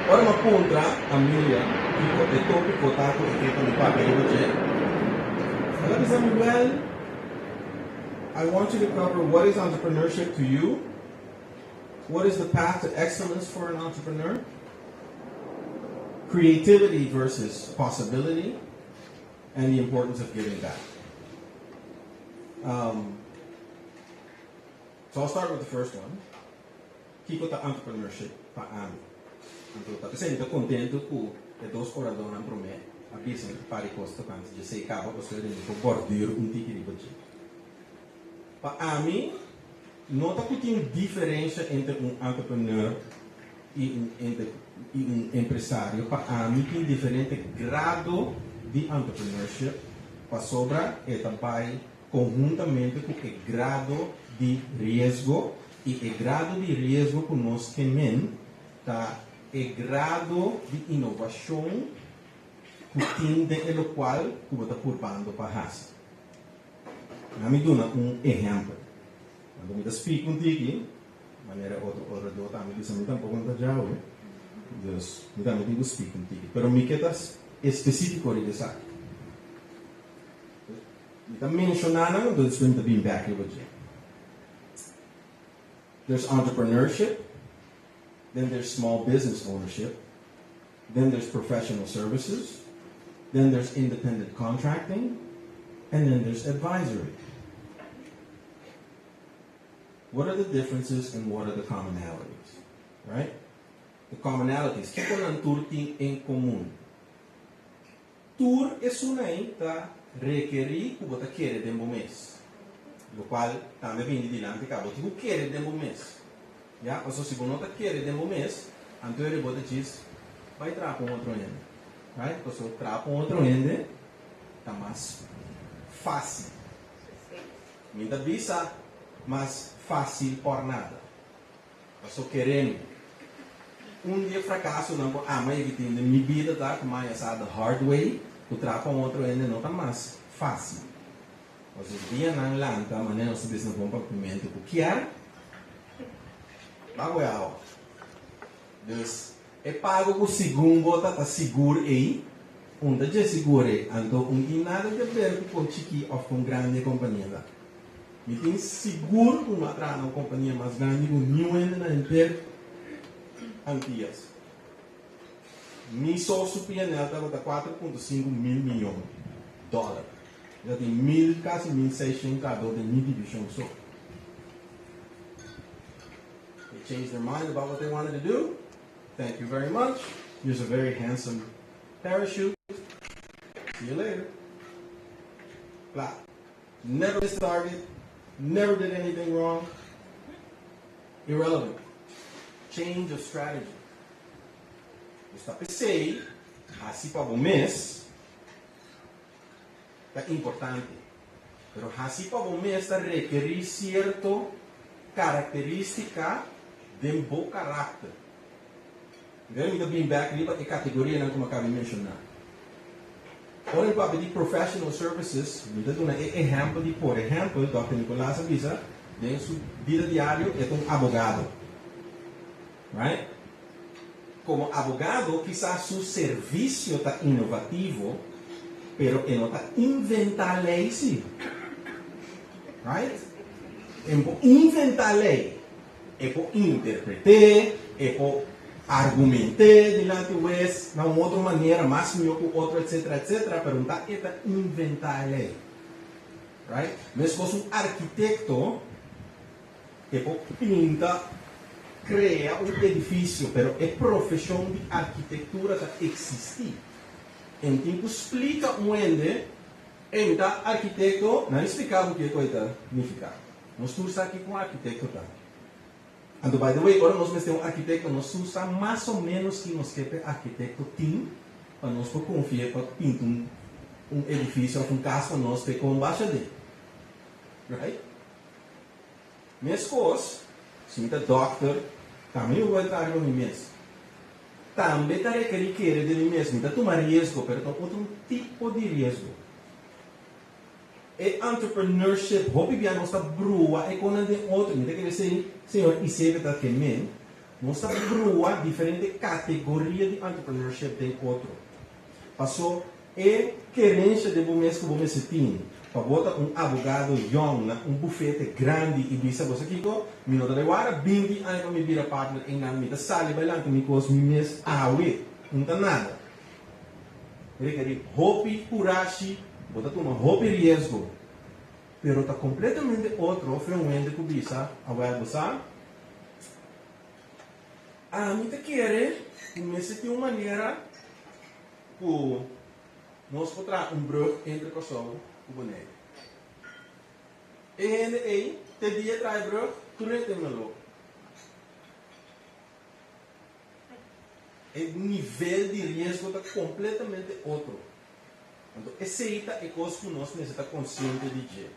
ora uma ponta a minha que é tópico tá com o que no papel do ela diz well I want you to cover what is entrepreneurship to you, what is the path to excellence for an entrepreneur, creativity versus possibility, and the importance of giving back. So I'll start with the first one. que está entrepreneurship para AMI. Então, tá sempre contente com os dois oradores na promessa. A bisa para costa quando já sei cabo você ele for bordir tiki de budget. Para AMI, nota que tem diferença entre entrepreneur e empresário. Para AMI tem diferente grado de entrepreneurship. Para sobra é também conjuntamente com o grado de risco e o grado de risco que nós temos tá o grado de inovação que tem de qual que está curvando para hacer. Me dá exemplo. Quando me explico contigo, de maneira outro orador também diz me tampouco não já o, Deus me dá me digo explico contigo, pero me quedas específico de isso. Está mencionando, então it's going to be back here with you. There's entrepreneurship, then there's small business ownership, then there's professional services, then there's independent contracting, and then there's advisory. What are the differences and what are the commonalities? Right? The commonalities. ¿Qué con tour tiene en común? Tour es una enta requerir que você quer de um mês. O qual também vem de diante que você quer de um mês. Já? Ou seja, se você não quer de um mês, então você diz, vai trazer para outro ende. Right? Então, se você traz para outro ende, está mais fácil. Muita visa, mas fácil por nada. Só querendo. Dia fracasso, não, mas eu tenho minha vida, tá? Como é essa the hard way, o trapo outro ainda não está mais fácil. Ou seja, dia não lanta, mas não se diz no bom papimento, o que é? Bago é algo. Então, é pago o segundo, tá seguro aí, onde já seguro aí, então, nada de ver com chiqui ou com grande companhia, tá? Me tem seguro com uma companhia mais grande, com nenhum ainda na inteira, antias. Mi sócio PNL estava a 4,5 mil milhões de dólares. Já tem quase 1.600 cada de minha divisão só. They changed their mind about what they wanted to do. Thank you very much. Here's a very handsome parachute. See you later. Blah. Never missed the target. Never did anything wrong. Irrelevant. Change of strategy. Esta pensei, assim para o mês, é importante. Mas assim para o mês requer certa característica de bom caráter. Agora me bem back ali para a categoria não como acabei de mencionar. Ora para pedir professional services, me dá um exemplo de, por exemplo, Dr. Nicolás avisa, em sua vida diária é um advogado. Right? Como advogado, quizás su servicio está innovativo, pero él no está inventando ley, sí. Right? Él puede inventar ley. Él puede interpretar, él puede argumentar delante do juez de uma outra maneira, mais melhor que o outro, etc, etc, pero não está inventar lei. Right? Mas se fosse um arquiteto, ele pode pintar, crea um edifício, pero a profissão de arquitetura já existe. Então, explica onde então, arquiteto, não explicava o que significa. Nós estamos aqui com arquiteto. And by the way, agora nós temos um arquiteto, nós usamos mais ou menos que nós queremos arquiteto tem, para nós confiar para pintar um edifício ou um caso para nós ter como baixa dele. Right? Minhas coisas, se eu doctor, também eu vou entrar no mês. Também está requerido que ele de mim mesmo, está tomar risco, mas outro tipo de risco. E entrepreneurship, hobby bem nossa brua, é quando tem outro, me quer dizer, senhor, e se está que men, nossa brua diferente categoria de entrepreneurship tem outro. Passou é querência de bom mês que bom mês tem. Para botar um advogado young, um bufete grande e bisa você aqui go, me nota de agora 20 anos para me virar partner em na minha sala e bailando me cos me mês awe, não tá nada. Ele quer hobby curashi, botar uma hobby risco, pero tá completamente outro, foi um ende que bisa, agora você A mim te querer, começa de uma maneira que nós podemos brug entre pessoas e boneco. E aí, te dia trai brug, tu não tem louco. O nível de risco está completamente outro. Então, esse é coisa que nós necessitamos consciente de dizer.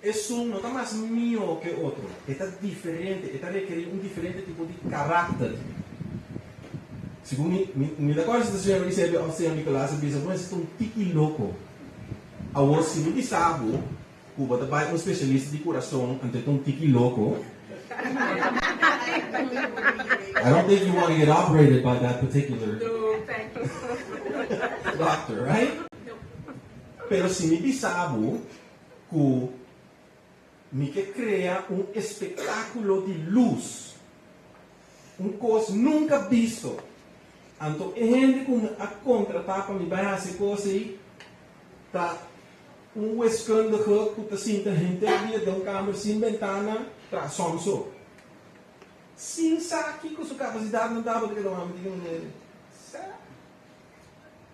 Isso não está mais melhor que outro. Está diferente, está requerindo diferente tipo de caráter. Segundo me da coisa que você recebe ao Senhor Nicolás, você é um tiki louco. A você não sabe, que você vai especialista de coração, ante um tiki louco. I don't think you want to get operated by that particular doctor, right? Pero se me sabe que me quer criar espetáculo de luz, coisa nunca visto. Então, a gente que a contratar para me vai fazer coisa aí, tá wiskundige que está sendo gente de câmera sem ventana, tá somso. Sim, sabe que sua capacidade não dá para ter uma medida nele.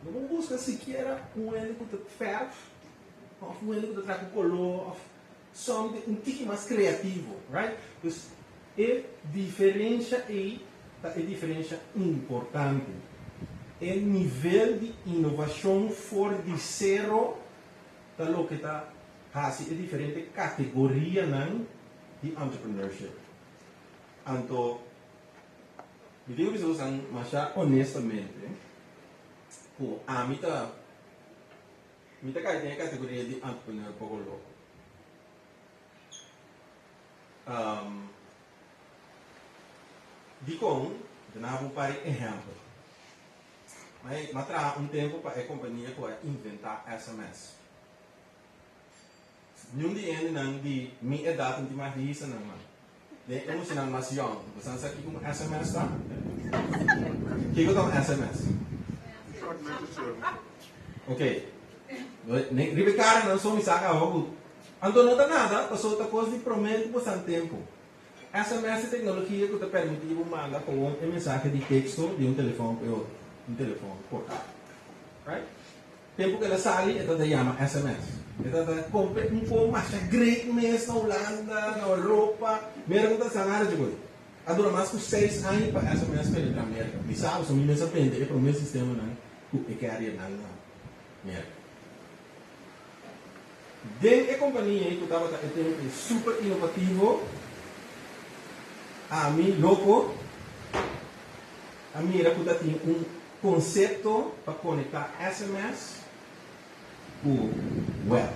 Não busca sequer ele que está ferro, ou ele que está com color, ou um tique mais criativo, right? Então, é diferença aí, é diferença importante. É nível de inovação fora de zero, tá lo que está fazendo é diferente categoria de entrepreneurship. Então, me digo que vocês são mais honestamente, a mim tá caindo categoria de entrepreneur pouco louco. Dico de nada para exemplo, mas tra tempo para a companhia que vai inventar SMS. Nenhum dia não de minha idade não tem mais isso não mano. Eu não sei não mais young. Você sabe aqui como SMS tá? Que eu dou SMS. Ok. Ribecara não sou me saca algo. Então não dá nada, a sua coisa de prometo por tanto tempo. SMS é tecnologia que te permite mandar com uma mensagem de texto de telefone para outro. Telefone portátil. Right? Tempo que ela sai, ela te chama SMS. Ela compra pouco mais grande mês na Holanda, na Europa. Mesmo que está salário de coisa. Adora mais que 6 anos para SMS para ir América. E sabe, são meninas aprender para o meu sistema que é área na América. Dentro da companhia que estava tendo super inovativo, a mim louco, a mim era que tinha conceito para conectar SMS com web.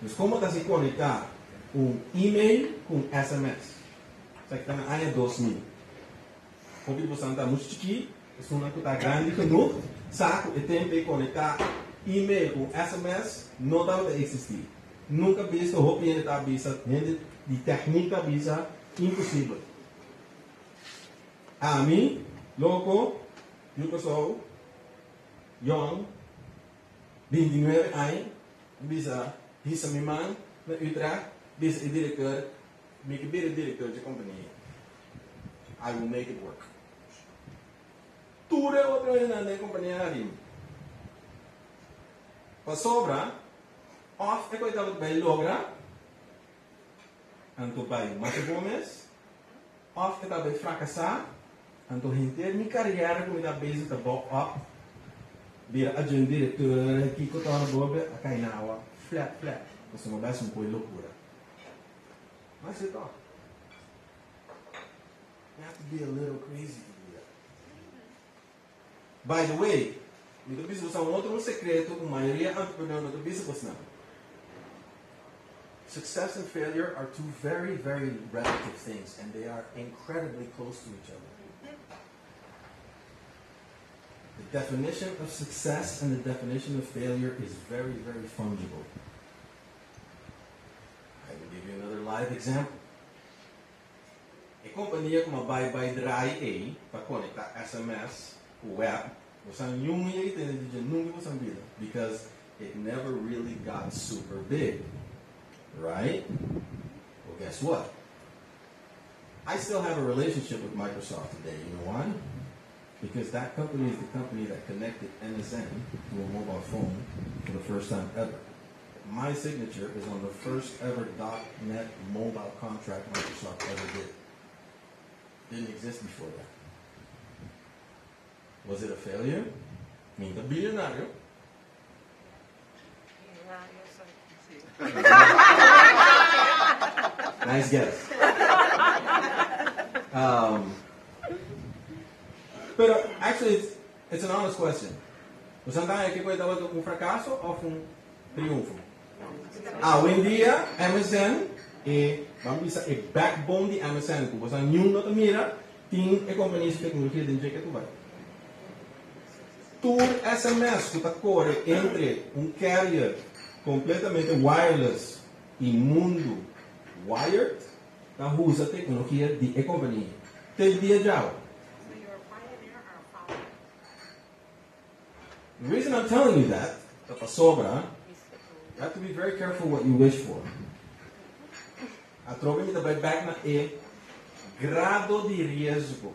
Mas como está se conectar e-mail com SMS? Isso aqui está na área 2000. Porque você está muito chique, isso não está grande que não, saco e tem que conectar e-mail com SMS, não deve existir. Nunca visto, roupa ainda está vista, de técnica vista, impossível. A mim, louco, eu sou young, 29 anos, bisa minha mãe, na Utrecht, bisa diretor, me que vira diretor de companhia. I will make it work. Tudo é outra vez na companhia ali. Para sobra, off é coisa que vai lograr, então vai mais Gomes, off é vai fracassar, então render minha carreira como da base da box up, vira agente diretor, aqui que eu estou na boba, a cair na água, flat, você não vai ser uma loucura. Mas você está. You have to be a little crazy to do that. By the way, eu preciso usar outro secreto que a maioria entrepreneur não precisa usar. Success and failure are two very, very relative things, and they are incredibly close to each other. The definition of success and the definition of failure is very, very fungible. I will give you another live example. A companhia como a Bye Dry para conectar SMS com web, você não ia ter nunca você vida, because it never really got super big, right? Well, guess what? I still have a relationship with Microsoft today. You know why? Because that company is the company that connected MSN to a mobile phone for the first time ever. My signature is on the first ever .NET mobile contract Microsoft ever did. Didn't exist before that. Was it a failure? Mean the billionaire. Nice guess. Pero actually, it's an honest question. Você anda aqui com um fracasso ou um triunfo? Hoje em dia, MSN vamos dizer, é backbone de MSN. Como você não mira, tem a companhia de tecnologia dentro que tu vai. Tu SMS que está corre entre carrier completamente wireless e mundo wired, tá usa a tecnologia de a companhia. Tem dia já. The reason I'm telling you that, sobra, you have to be very careful what you wish for. A troca me vai back na grado de risco,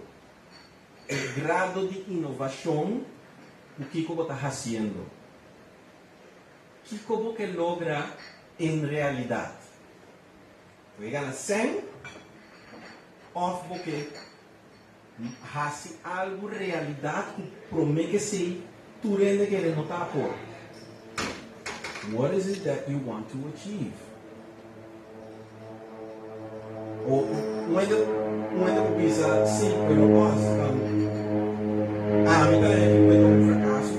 grado de inovação, o que você está fazendo. O que você logra em realidade. Você ganha 100, ou você faz algo realidade que promete ser tu rende que ele não está por. What is it that you want to achieve? Ou ainda pensa, sim, eu não posso. Me parece que foi um fracasso.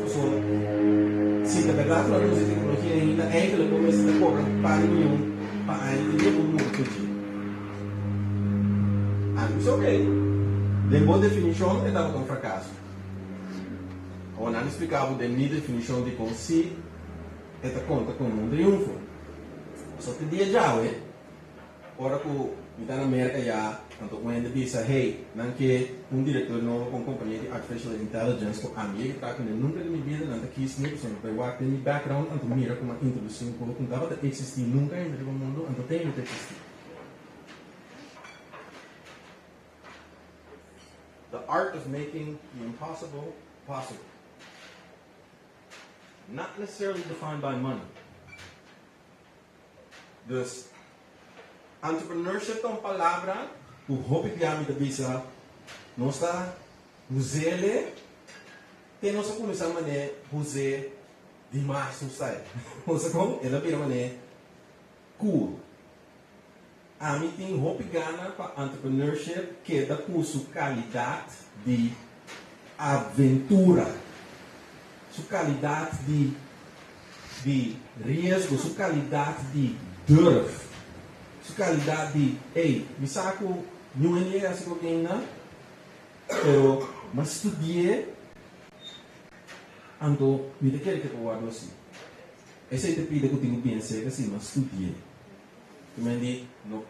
Se na verdade não usa tecnologia ainda, é que ele começa a cobrar para nenhum, para entender o mundo que eu isso é ok. De boa definição, ele estava com fracasso. Ou não explicava de minha definição de como se esta conta como um triunfo. Só que dia já, ora que me está na América já, então quando ele diz, hey, não que diretor novo com companhia de Artificial Intelligence, com a minha que está com ele, nunca de minha vida, não está aqui, isso não é possível, vai work in background, então mira como uma introdução, como não dava de existir nunca entre o mundo, então tem que existir. The art of making the impossible possible. Not necessarily defined by money. Dus, entrepreneurship é uma palavra, o hobby que a minha bisa, não está, usele, tem nossa começar a maneira, use demais, não sei. Você como? Ela vira maneira, cool. A mim tem hobby gana para entrepreneurship que dá curso qualidade de aventura. Sua qualidade de risco, sua qualidade de durf, sua qualidade de, me saco, não é assim que eu ganho, mas estudei, então, me quer que eu guardo assim. Essa é a pida que eu tenho pensado, assim, mas estudei. Quindi, no.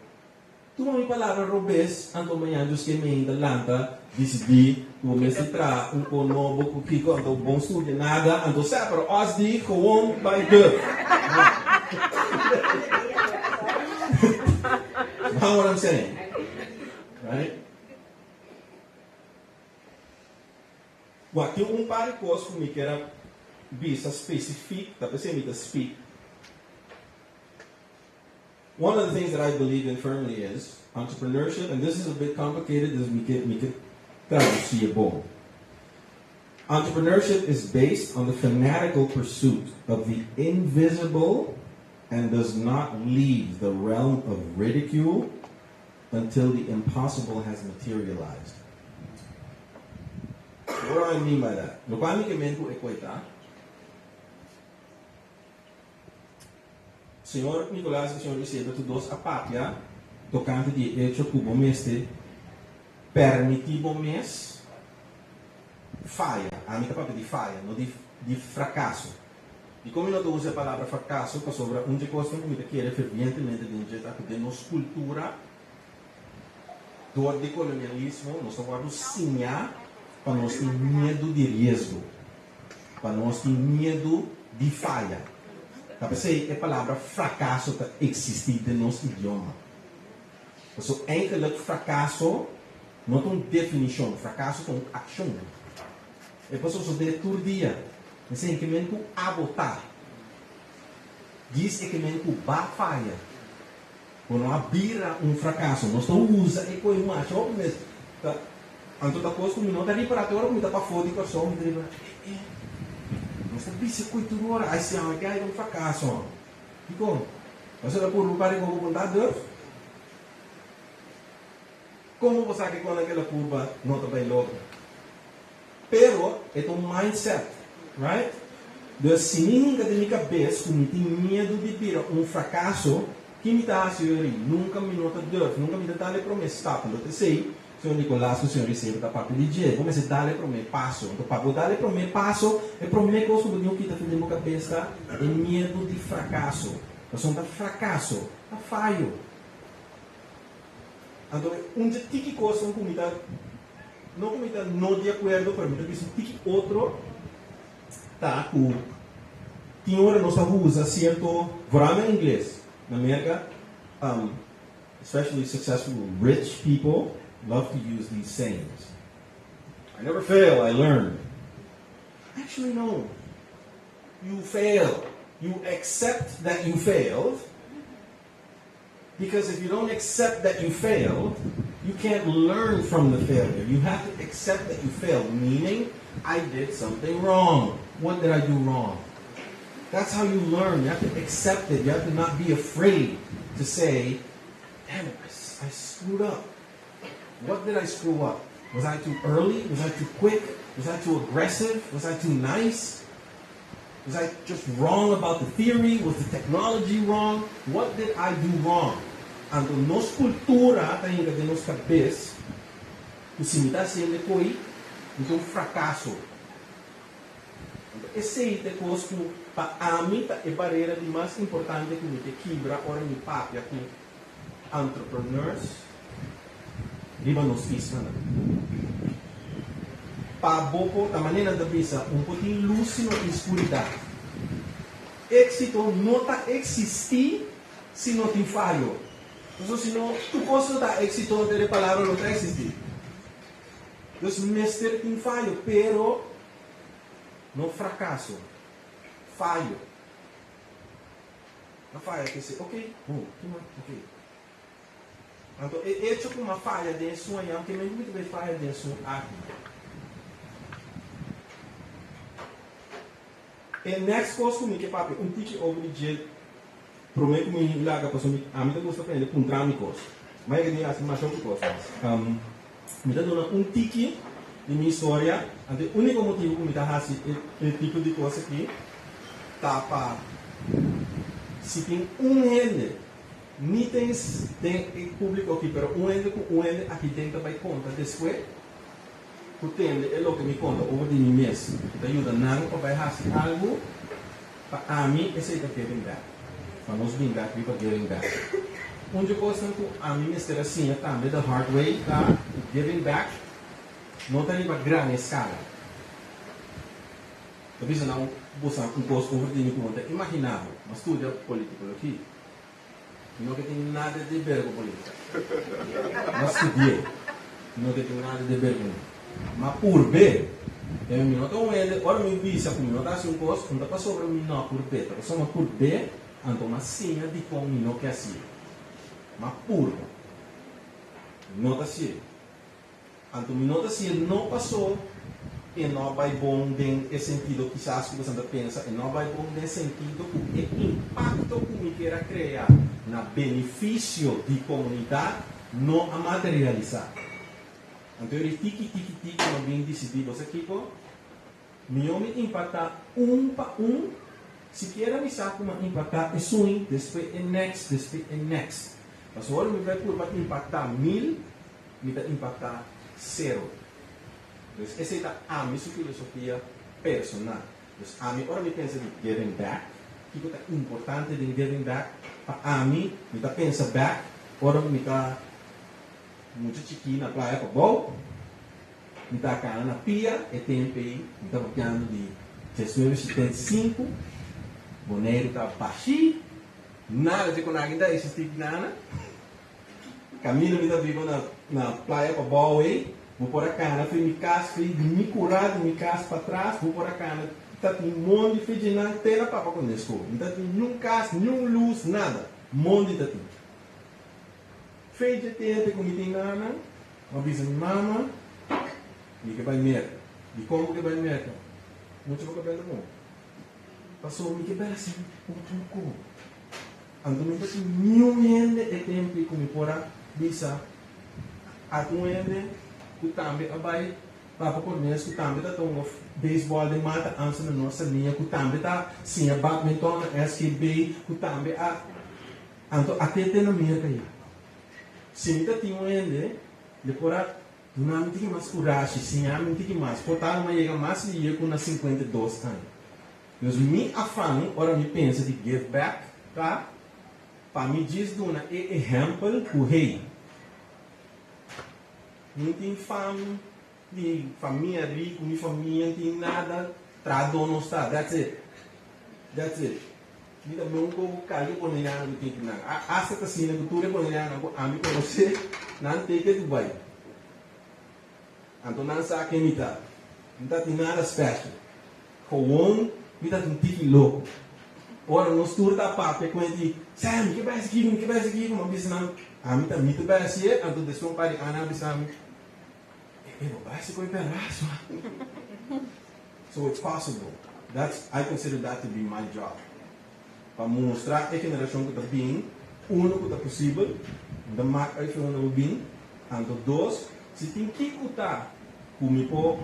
Tu não me palavra robes, anto amanhã dos que me ainda lanta, decidi, tu me se tra um novo com que quando bom estudo nada, anto sempre os di gewoon by the. Know what I'm saying? Right? Wat tem par de coisas comigo que era vista específica, tá pensando me speak. One of the things that I believe in firmly is entrepreneurship, and this is a bit complicated, this make it traducible. Entrepreneurship is based on the fanatical pursuit of the invisible and does not leave the realm of ridicule until the impossible has materialized. What do I mean by that? Lo qual mi mente equita? Senhor Nicolás, o senhor recebe todos a pátria, tocante de hecho que o mestre permitivo mes falha, a minha palavra de falha, não de fracasso. E como eu não uso a palavra fracasso, que sobre onde coisa que quer fervientemente de injetar de nossa cultura, do colonialismo, nós estamos sinhar para nós ter medo de risco, para nós ter medo de falha. Tá pensei a palavra fracasso que existe no nosso idioma. So, eigenlijk fracasso não tem definição, fracasso tem ação. É por isso que todo dia, assim que men ku abotar, diz que men ku ba falha, quando abira fracasso, nós não usa e coi macho, mas anto da coisa como não tá reparador, como tá para fora de coração, me driva. Nós tá bisi coi tudo hora, aí se há um fracasso. Ficou? Você vai por lugar e como contador? Como você sabe quando aquela curva não está bem logo? Pero é um mindset, right? Então, se ninguém tem minha cabeça, como tem medo de vir fracasso, que me dá a senhora? Nunca me nota dor, nunca me dá a promessa. Quando eu sei, o senhor Nicolás, o senhor recebe da parte de dia, como se dá a promessa passo. Então, para dar a promessa passo, é promessa que eu que está fazendo minha cabeça, é medo de fracasso. Nós somos fracasso, é falho. Então, tiki coisa não comida não de acordo para mim, mas tiki outro tá com tinha hora nós usa certo programa em inglês na América, especially successful rich people love to use these sayings. I never fail, I learn. Actually, no. You fail. You accept that you failed. Because if you don't accept that you failed, you can't learn from the failure. You have to accept that you failed, meaning, I did something wrong. What did I do wrong? That's how you learn. You have to accept it. You have to not be afraid to say, damn it, I screwed up. What did I screw up? Was I too early? Was I too quick? Was I too aggressive? Was I too nice? Was I just wrong about the theory? Was the technology wrong? What did I do wrong? Ando nos cultura tem que nos cabeça, o simita sendo coi, então fracasso. Esse é coisa que para mim é barreira de mais importante que me quebra ora me papia com entrepreneurs, riba nos pisma. Para boco da maneira da visa pouquinho luz na escuridão. Éxito não está existir se não tem falho. Então, se não, tu posso dar êxito de palavra não está existir. Então, mestre tem falho, pero não fracasso. Falho. Não falha que se, ok, ok. Então, é hecho com uma falha de sonho, que mesmo que tiver falha de sonho aqui. E next coisa comigo, que papi, tiki over de jeito. Prometo que me larga para a mim gosta de aprender com trâmicos. Mas eu digo assim, mais outras coisas. Me dá tiki de minha história. O único motivo que me dá esse tipo de coisa aqui, tá para se tem rende, nem tem público aqui, mas rende aqui dentro vai conta depois. O tempo é o que me conta over de mim mesmo. Ajuda não para fazer algo para mim esse é o que eu back. Para nós being back, people getting back. Onde eu gosto que a minha história assim, também the hard way, tá? Giving back, não tem para grande escala. Talvez não buscar gosto over de mim conta imaginável, mas estuda político aqui. Não que tem nada de ver com política. Mas estudei, não que tem nada de ver com. Mas por B, eu me noto ele, ora me visa como não dá assim gosto, não dá para sobre mim não por B, tá? Só uma por B. Então, uma senha de como que é assim. Mas puro. Nota assim. Então, nota assim não passou. E não vai bom em sentido, quizás que você pensa, e não vai bom em sentido que o impacto que me queira criar na benefício de comunidade não a materializar. Então, ele tiki, não bem decidido esse equipo, me impactar para se quer avisar como impactar é swing, depois é next. Mas agora me vai por impactar 1000, me vai impactar 0. Então, essa é a minha filosofia personal. Então, a mim, agora me pensa de giving back, que é importante de giving back. A mim, me está pensando back, agora me está muito chiquinho na praia para bom, me está cá na pia, é tempo aí, me está batendo de 1975. Boneiro está baixinho, nada de conectar esse tipo de nada. Camino me vivo na praia para Bowie, vou por a cana, fui me casa, fui me curar, me casa para trás, vou por a cana. Tá tem um monte de fedinã, tem na papa com isso. Não tem nenhum casa, nenhum luz, nada. Monte de tem. Feijão tem com me nana, uma vez minha mama, me que vai merda. E como que vai merda? Muito pouco bem do mundo. Passou me que vai assim, um truco. Ando me assim, nenhum ende é tempo que me pora bisa. A um ende, que também abai, papa por mês, que também tá tão baseball de mata antes na nossa linha, que também tá sim a badminton, SKB, que também a anto até tem na minha caí. Se me tá tinha um ende, depois não me tinha mais coragem, sim, não me tinha mais. Portanto, mas chega mais e eu com 52 anos. Então, me afano, ora me pensa de give back, tá? Para me diz de uma exemplo o rei. Não tem fama, de família rica, minha família não tem nada, trador não está, that's it. That's it. Me também um pouco caiu por ninguém não tem que nada. Essa casina que tu é por ninguém não, a mim com você, não tem que Dubai. Então não sabe quem me tá. Não tem nada special. Com um, me tá um tique louco. Ora, nós tudo da parte com ele, Sam, que vai aqui, uma vez não. A mim também tu vai assim, então deixa um par de anos, bisam. Eu vai se coi pedaço. So it's possible. I consider that to be my job. Para mostrar a geração que está bem, que está possível, da marca que está bem, então dois, se tem que escutar, como pode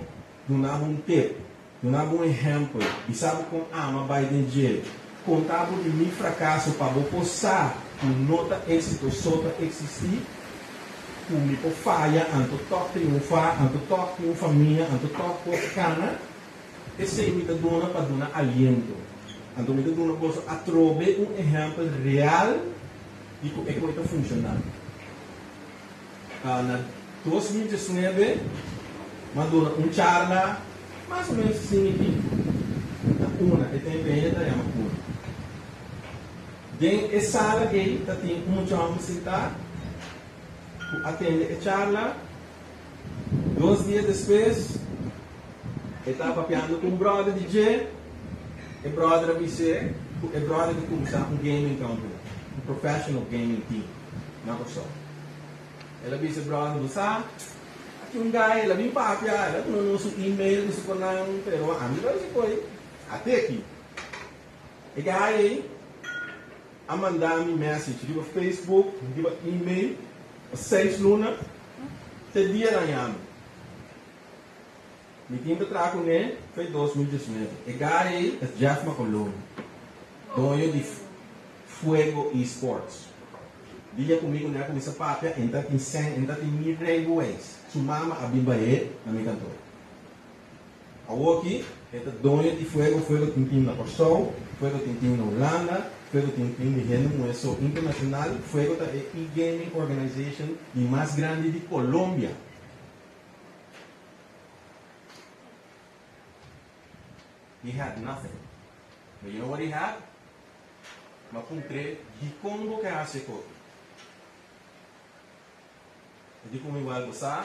dar um tip, dar um exemplo, e sabe como ama vai de contar de mim fracasso para postar, com nota êxito só para existir, como pode falha, então toque triunfar, então toque uma família, então toque uma cana, esse é me dá para dar aliento. Então, me dá uma coisa a trobe um exemplo real de como é que está funcionando. Na 2019, mandou charla, mais ou menos assim, e tem bem da uma cura. Tem essa sala aí, tem chão sentar, atende a charla, 2 dias depois, estava papeando com um brother DJ, e brother você, e brother que começar um gaming company, um professional gaming team, não só. Ela disse brother você, aqui um guy, ela vem papear, ela não nosso e-mail, não sei não, pero a mim vai foi até aqui. E guy a mandar-me message, digo Facebook, digo e-mail, 6 luna, te dia da manhã. Me tinha que trabalhar com ele, foi 2019. E gari é Jeff McCollum, dono de Fuego Esports. Dia comigo, né, com essa papel, entra em 100, entra em 1000 reais. Sumama a bimbaê na minha cantora. A aqui, é dono de Fuego Tintin na Portugal, Fuego Tintin na Holanda, Fuego Tintin de Reino Internacional, Fuego é a e-gaming organization de mais grande de Colômbia. He had nothing. But you know what he had? Mapuntre de Congo que hace coto. Eu digo como igual você,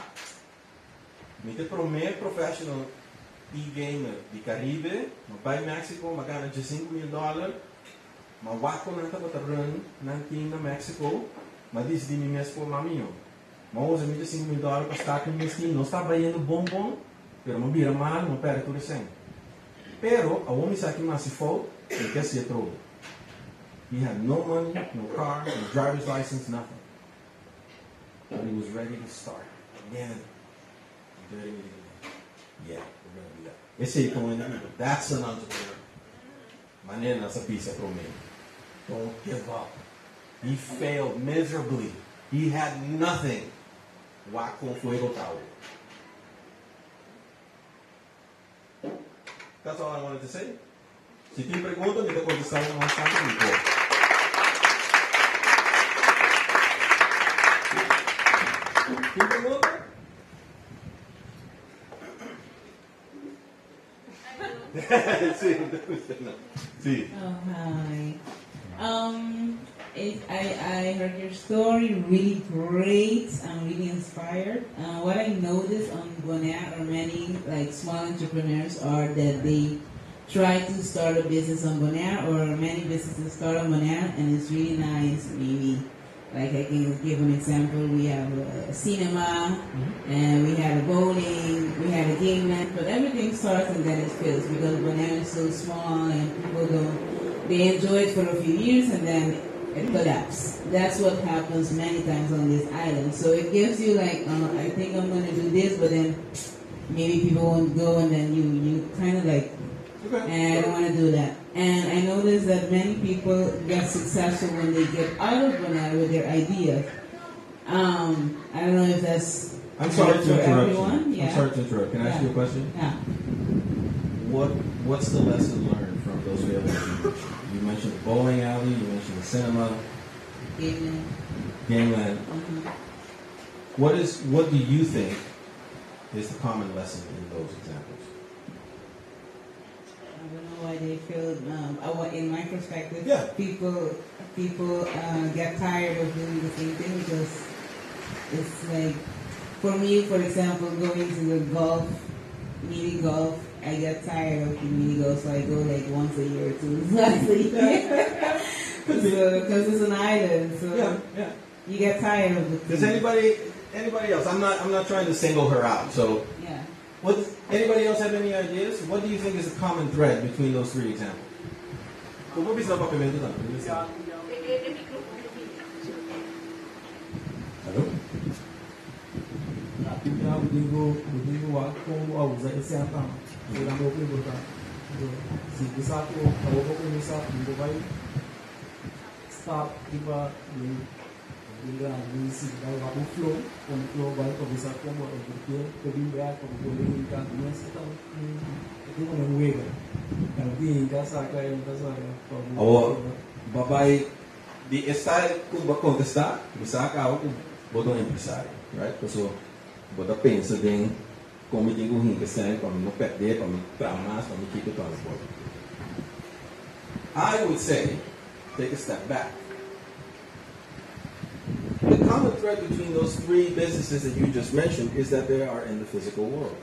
me te prometo professional e-gamer de Caribe, vai México, me ganha $5,000, mas wako na taba run na México, mas diz de mim mesmo maminho. Mas usa me $5,000 para estar com meu time, não está ganhando bom, pero me vira mal, não perde tudo sem. Pero, a homem sabe que mais se for, ele quer ser trouxe. He had no money, no car, no driver's license, nothing. But he was ready to start. Again, yeah, we're going to do that. Esse é o inimigo. That's an entrepreneur. Maneira nessa pista para mim. Don't give up. He failed miserably. He had nothing. Wá com fuego tal. That's all I wanted to say. Se tem pergunta, me dá contestar uma bastante depois. Tem pergunta? Sim, sim. Oh, hi. I heard your story, really great. I'm really inspired. What I noticed on Bonaire or many like small entrepreneurs are that they try to start a business on Bonaire, or many businesses start on Bonaire, and it's really nice. Maybe like I can give an example. We have a cinema, and we have a bowling, we have a game land, but everything starts and then it fails because Bonaire is so small and people they enjoy it for a few years and then it collapses. That's what happens many times on this island. So it gives you like, I think I'm going to do this, but then maybe people won't go, and then you kind of like, and I don't want to do that. And I noticed that many people get successful when they get out of Bonaire with their ideas. I don't know if that's I'm sorry to interrupt everyone. you. Yeah. I'm sorry to interrupt. Can I ask you a question? Yeah. What's the lesson learned from those failures? You mentioned the bowling alley, you mentioned the cinema, Gangland. What do you think is the common lesson in those examples? I don't know why they feel. In my perspective, Yeah. people get tired of doing the same thing because it's like, for me, for example, going to the mini golf, I get tired of the mini golf, so I go like once a year or twice a year. Because it's an island, so you get tired of it. Does anybody else? I'm not trying to single her out. So, yeah. Anybody else have any ideas? What do you think is the common thread between those three examples? Hello? Start iba bila misi dalam abu flow, on flow baik kau bisa kau buat berpikir, kau bimbang, kau boleh ikan dunia kita itu menunggu kan. Kalau di casa kaya casa Awak babai di estar kung contestar, bisa kau kung botão empresário, right? So, bota pensa din como tem um questão para não perder, para me tramar, para me quitar transporte. I would say, take a step back. The common thread between those three businesses that you just mentioned is that they are in the physical world.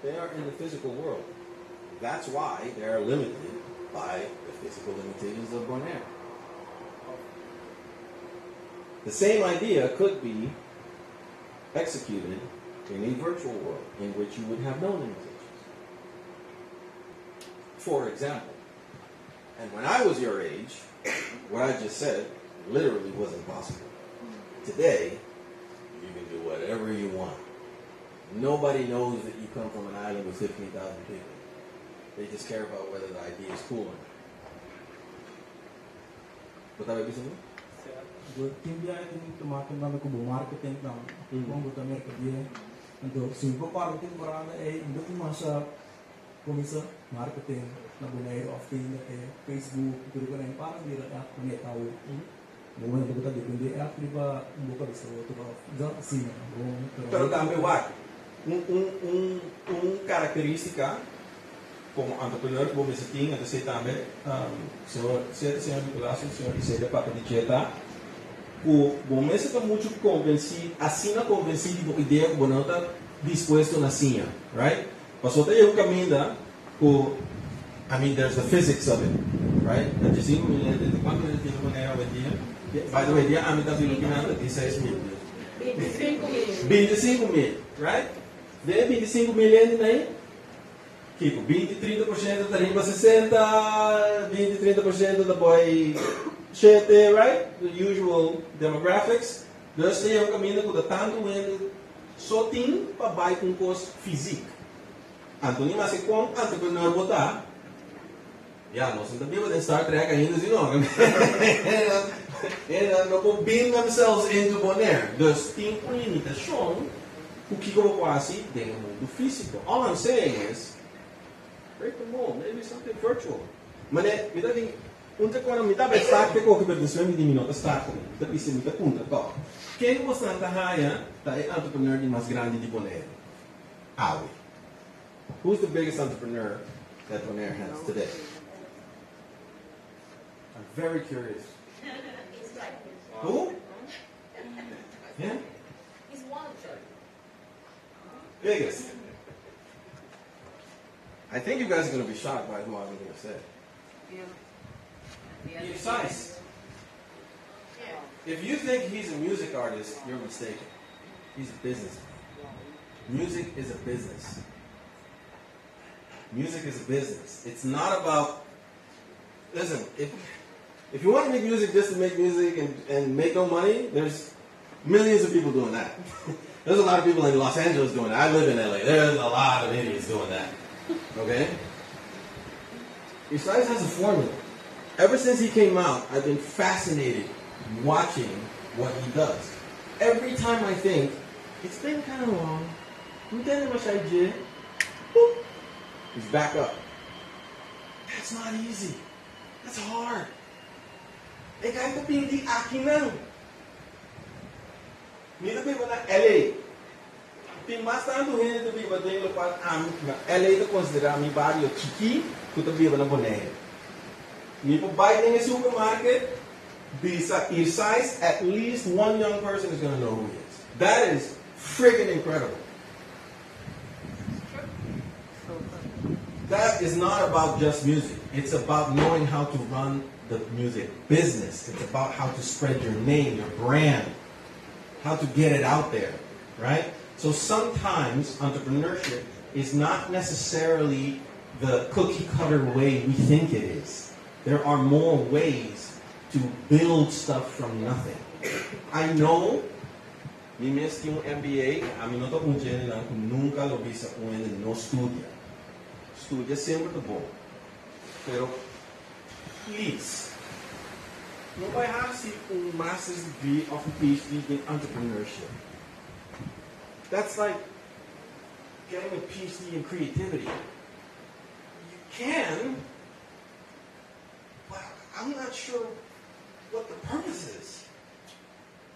They are in the physical world. That's why they are limited by the physical limitations of Bonaire. The same idea could be executed in a virtual world in which you would have no limitations. For example, and when I was your age, what I just said literally wasn't possible. Today, you can do whatever you want. Nobody knows that you come from an island with 15,000 people. They just care about whether the idea is cool or not. What are you saying? tim dia ini teman-teman kami kubu marketing tam, kami buat mereka dia untuk simple marketing berada untuk masa komisa marketing na Bonaire often Facebook itu kan yang parang dia app punya tahu. Bukan kita depende app di ba buka bisa waktu jauh sih. Pero também vai característica como entrepreneur como você tem até ser também senhor Nicolás, senhor Iseda Papa de Dieta, o bom mesmo está muito convencido, assim não convencido com a ideia que o não está disposto na cinha, right? Passou até o caminho da I mean, there's the physics of it, right? That you see, quanto ele tem no Bonaire hoje dia? By the way, dia a mitad do Filipinado, 16 mil. 25 mil, right? De 25 mil aí, tipo, 20-30% da rimba 60, 20-30% da boy 7, right? The usual demographics. Dus tem um caminho que tanto ele só tem para baixo com coisa física. Antônio, mas se com entrepreneur botar, já nós não temos de Star Trek ainda, assim não. Eles não combinam themselves into Bonaire. Dus tem uma limitação, o que eu quase tem no mundo físico. All I'm saying is, break the mold, maybe something virtual. Mas me dá de quando me dá para estar que qualquer pessoa me diminui estar com, da pista me dá conta, tá? Quem você não tá raia, tá é entrepreneur mais grande de Bonaire. Aui. Who's the biggest entrepreneur that Bonaire has today? I'm very curious. Who? Yeah? He's one of them. Biggest. I think you guys are going to be shocked by what I'm going to say. Yeah. Precise. If you think he's a music artist, you're mistaken. He's a businessman. Music is a business. Music is a business. It's not about, listen, if you want to make music just to make music and make no money, there's millions of people doing that. There's a lot of people in Los Angeles doing that. I live in LA. There's a lot of idiots doing that. Okay? Precise has a formula. Ever since he came out, I've been fascinated watching what he does. Every time I think, it's been kind of long, boop, he's back up. That's not easy. That's hard. Eh, kahit pa pindi akin lang. Mito pa na LA. Pinmastaan to hindi to ba din lupat LA to considera mi barrio chiqui, kuto ba na Bonaire. Mi po buy in a supermarket, besides at least one young person is going to know who he is. That is friggin' incredible. That is not about just music. It's about knowing how to run the music business. It's about how to spread your name, your brand, how to get it out there, right? So sometimes entrepreneurship is not necessarily the cookie cutter way we think it is. There are more ways to build stuff from nothing. I know, mi mes que MBA, a mim não tô com dinheiro não, nunca lo vi sa com ele no estudia. Estudia sempre do bom. Pero, please, não vai have master's degree of a PhD in entrepreneurship. That's like getting a PhD in creativity. You can, but I'm not sure what the purpose is.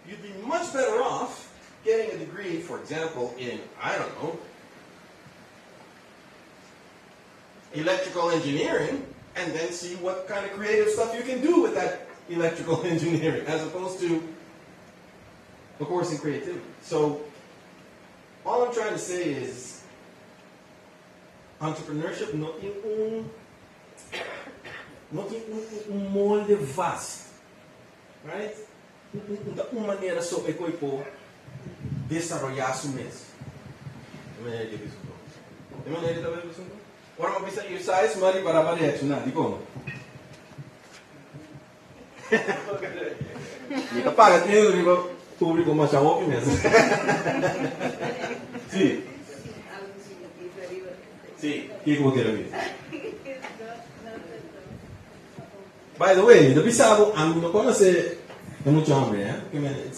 You'd be much better off getting a degree, for example, in, I don't know, electrical engineering, and then see what kind of creative stuff you can do with that electrical engineering, as opposed to a course in creativity. So, all I'm trying to say is, entrepreneurship not in molde vast, right? Uma maneira só é que eu desarrollar su mês. De maneira que isso. De maneira que talvez isso. Ora uma vez ir sai mari para barete, não, digo. E paga tem o público mais chavo mesmo. Sim. Sim, que eu quero ver. By the way, the Bisabo, I'm not going to say mucho hambre, eh?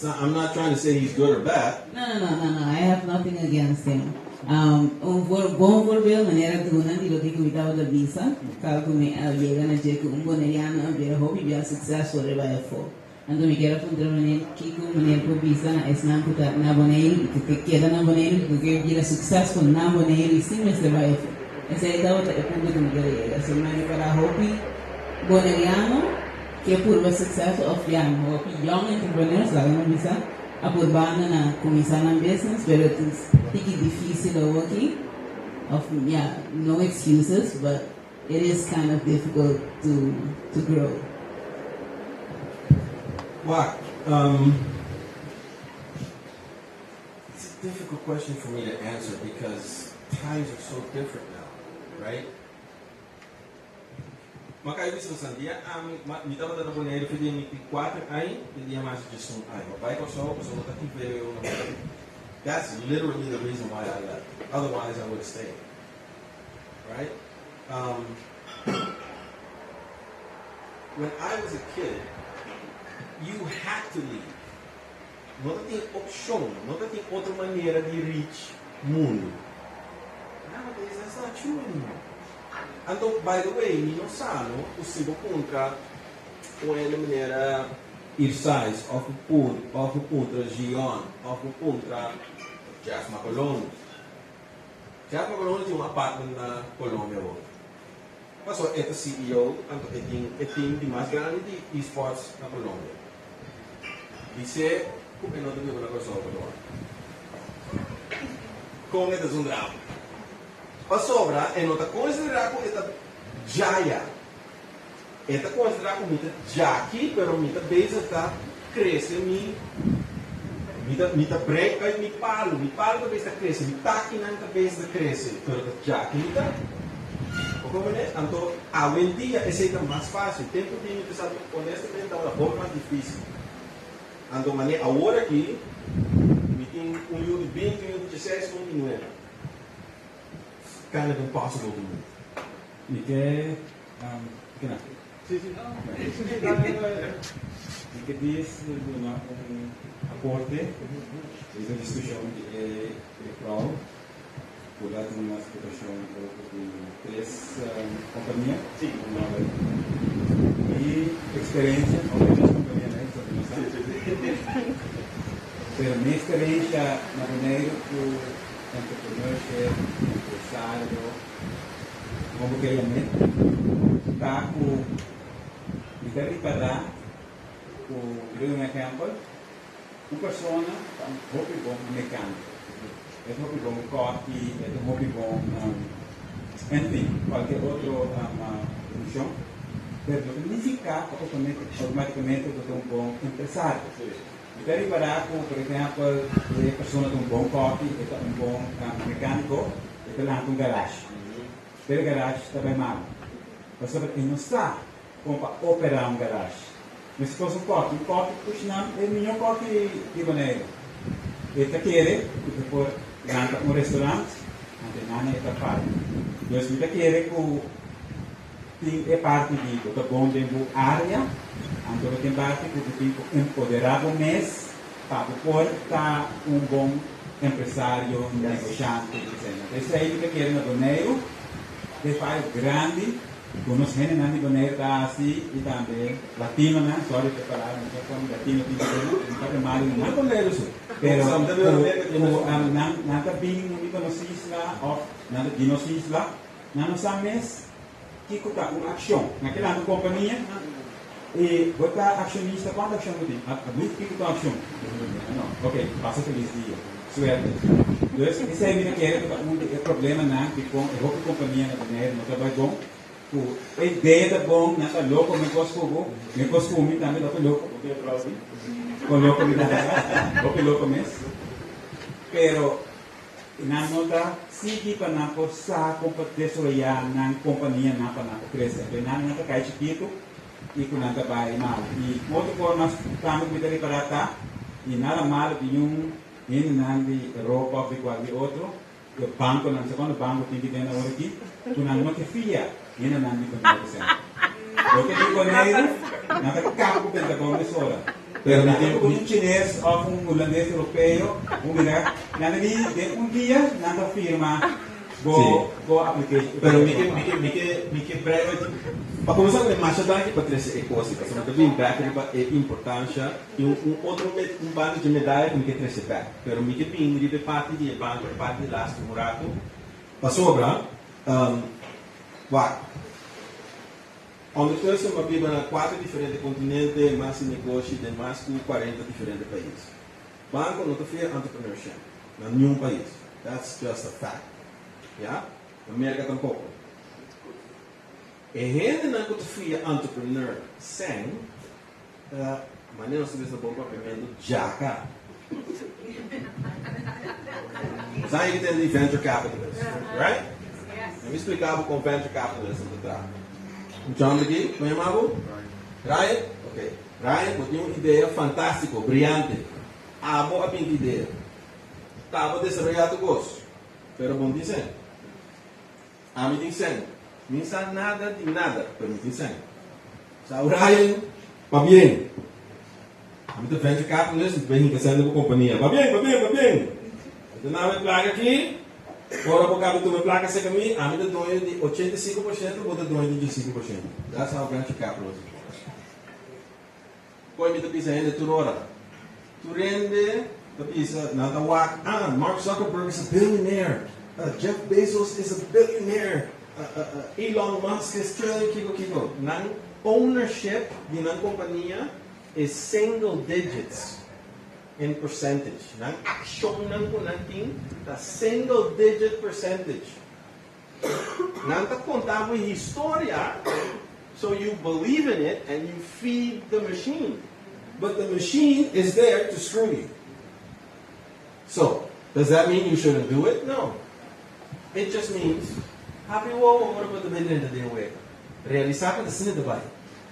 I'm not trying to say he's good or bad. No. I have nothing against him. Bom volver maneira de una di lo dico without the visa. Calco me llega na je que boneriano abrir hobby via successful vai for. Ando mi quero contravenir que com maneira por visa na esnan puta na boneiro que queda na boneiro que vira successful na boneiro sim mas vai for. Essa é da outra ponto que me quero so maneira para hobby boneriano que por o success of young entrepreneurs lá na visa a urbana na começar na business, pero it's difícil aqui. No excuses, but it is kind of difficult to grow. Wow. It's a difficult question for me to answer because times are so different now, right? Makaibi sa sandia, mi tava dando boneiro que dia 4 aí, e dia mais de som aí. Meu pai passou tá veio. That's literally the reason why I left. Otherwise, I would have stayed. Right? When I was a kid, you had to leave. Não tem opção, não tem outra maneira de reach mundo. Nowadays, that's not true anymore. And by the way, não sabe possível contra uma maneira Irsais of contra Gion, of contra Jeff Macolone. Jeff Macolone tinha um apartamento na Colômbia hoje. Passou é CEO, então é time de mais grande de esportes na Colômbia. Dice, como não tem uma coisa agora. Como é um drama. A sobra é nota considerar como esta jaya. Esta considerar como esta jaki, pero mita base está cresce mita break mi palo também está cresce, mi taki não também está cresce, pero jaki mita. Como é? Então, hoje em dia é mais fácil. Tempo de pensar honestamente é um pouco mais difícil. Então, agora aqui, me tem livro de 20, um livro de 16, continua. Kind of impossible to me. E que Sim, sim. E que diz uma aporte, essa discussão eleitoral, por lá tem uma situação de 3 companhias, e experiência, algumas companhias, né? Pero minha experiência na Bonaire, o entrepreneurship, empresário, como que ele está com daripada o exemplo, uma pessoa é um bom mecânico, é um bom corte, é um bom, enfim, qualquer outra função, mas não significa automaticamente que é um bom empresário. Daripada, por exemplo, a pessoa tem um bom corte, é um bom mecânico, é lá um garagem. Pero garagem está bem mal. A pessoa não está para operar um garagem. Mas se fosse um corte, puxa, é o melhor corte de Bonaire. Ele quer, depois, ganha um restaurante, não tem nada para parte. Então, ele quer que é parte de outra bom tempo área, então tem parte que tem empoderado mês, para poder estar um bom empresário, negociante, etc. Isso aí que quer na Bonaire, que faz grande. Algunos gente na Bonaire está assim e também latino, né? Sorry para falar, não sei como latino não está mal, não é Bonaire isso. Pero nada bem não conheces lá, ou nada conheces lá, não sabes que está uma ação naquela companhia e botar acionista quanto ação tem? Muito que está ação? Não, ok, passa feliz dia. Suerte. Então, isso aí que é um problema na que com a companhia na Bonaire não trabalha bom. A ideia é bom, não está louco, me costume também, não está louco, porque louco mesmo. Pero, não nota, se para não possa desarrollar na companhia, não para não crescer, não está cai chiquito e que não está vai mal. E outra forma, estamos me preparar cá e nada mal de de roupa igual de outro, o banco, não sei quando o banco tem que ter na hora aqui, tu não te fia. Ini nanti penjelasan. Oke di Bonaire, nanti kaku pentagon di Sora. Pero nanti un chinês ou holandês europeu, nanti dia nanti firma go application. Pero me breve. Para começar com a marcha daqui para crescer a coisa, porque também back é importância e outro bando de medalha que me quer crescer back. Pero me que ping de parte de banco, parte de lastro murato. Para sobra, Ondertussen we hebben naar 4 differente continenten, mais negócios de mais de 40 differente países. Banco não tem entrepreneurship em nenhum país. That's just a fact. Yeah? América tampouco. E gente não tem entrepreneur sem, mas não se vê bom papel jaca. Sabe que tem venture capitalist, right? Eu me explicava com venture capitalist no trabalho. John aqui, como é chamado? Ryan? Ok. Ryan tinha uma ideia fantástica, brilhante. Amo a minha ideia. Estava desarrollado gosto. Pero bom dizer. A mim tem sangue. Não sabe nada de nada, pero me tem sangue. Sabe, Ryan, va bem. A mim tem venture capitalist, vem casando com a companhia. Va bem. Então, na minha placa aqui, agora por causa da minha placa seca mim, a mim tem dono de 85%, vou ter dono de 25%. That's how venture capitalist works. Põe me tapisa ainda toda hora. Tu rende, tapisa, nada wak. Mark Zuckerberg is a billionaire. Jeff Bezos is a billionaire. Elon Musk is trillion kiko. Nang ownership di ng kompanya is single digits in percentage. Nang aksyon ng kunanting the single digit percentage. Nang kapunta mo historia, so you believe in it and you feed the machine. But the machine is there to screw you. So, does that mean you shouldn't do it? No. It just means, happy wo what about the billion that they away? Realizar que assim de vai.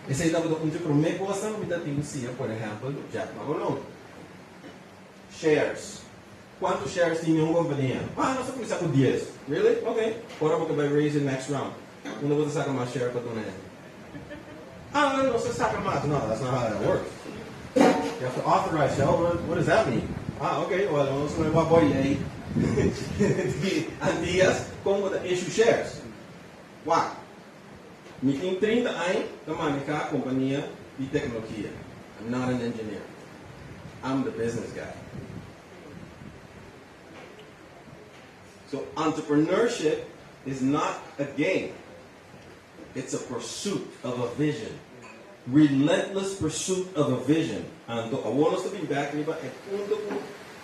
Esse aí dá para onde para me gosta me dá tem sim, por exemplo, Jack Magolong. Shares. Quantos shares tem uma companhia? Ah, nós vamos começar com 10. Really? Okay. Agora vou vai raise it next round. Não vou sacar mais share para tu né? Ah, não, você saca mais. No, that's not how that works. You have to authorize share. What does that mean? Ah, okay. Well, nós vamos vai boy aí. Dias como the issue shares. Why? Me tem 30 anos da maneira companhia de tecnologia. I'm not an engineer. I'm the business guy. So entrepreneurship is not a game. It's a pursuit of a vision. Relentless pursuit of a vision. And I want us to be back in punto com o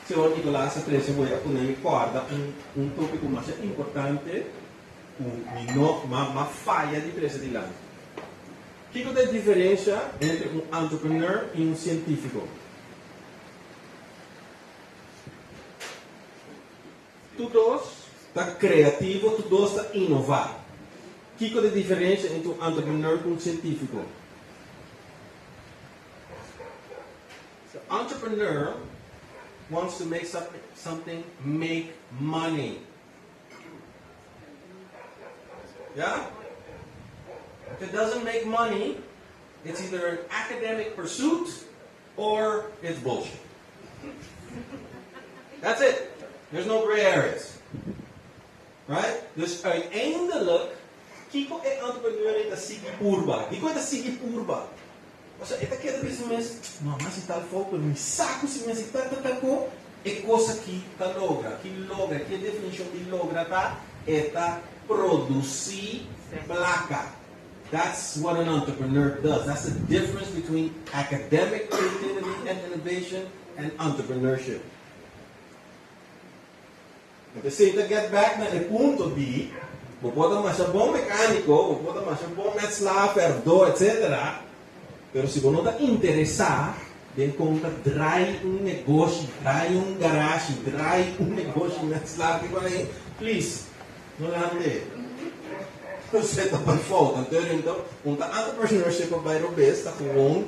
senhor Nicolás Atresia voy a poner guarda un tópico más importante, uma falha de preço de land. Que é a diferença entre um entrepreneur e um científico? Todos está criativo, todos está inovar. Que é a diferença entre um entrepreneur e um científico? So, entrepreneur wants to make something make money. Yeah? If it doesn't make money, it's either an academic pursuit or it's bullshit. That's it. There's no gray areas. Right? Dus uiteindelijk, kiko e entrepreneur in de sigi purba. Kiko e de sigi purba. Essa é aquela vez mesmo, não, mas se tal for, me saco se me se tanto é coisa que tá logra, que a definição de logra tá é produzir placa. That's what an entrepreneur does. That's the difference between academic creativity and innovation and entrepreneurship. Então, se você get back na ponto de, você pode mais ser bom mecânico, você pode mais ser bom metslaver, etc. Pero se você não está interessado em como trai negócio, trai garagem, trai negócio metslaver, please, não ande. Você está por falta. Então, entrepreneurship vai robust, está com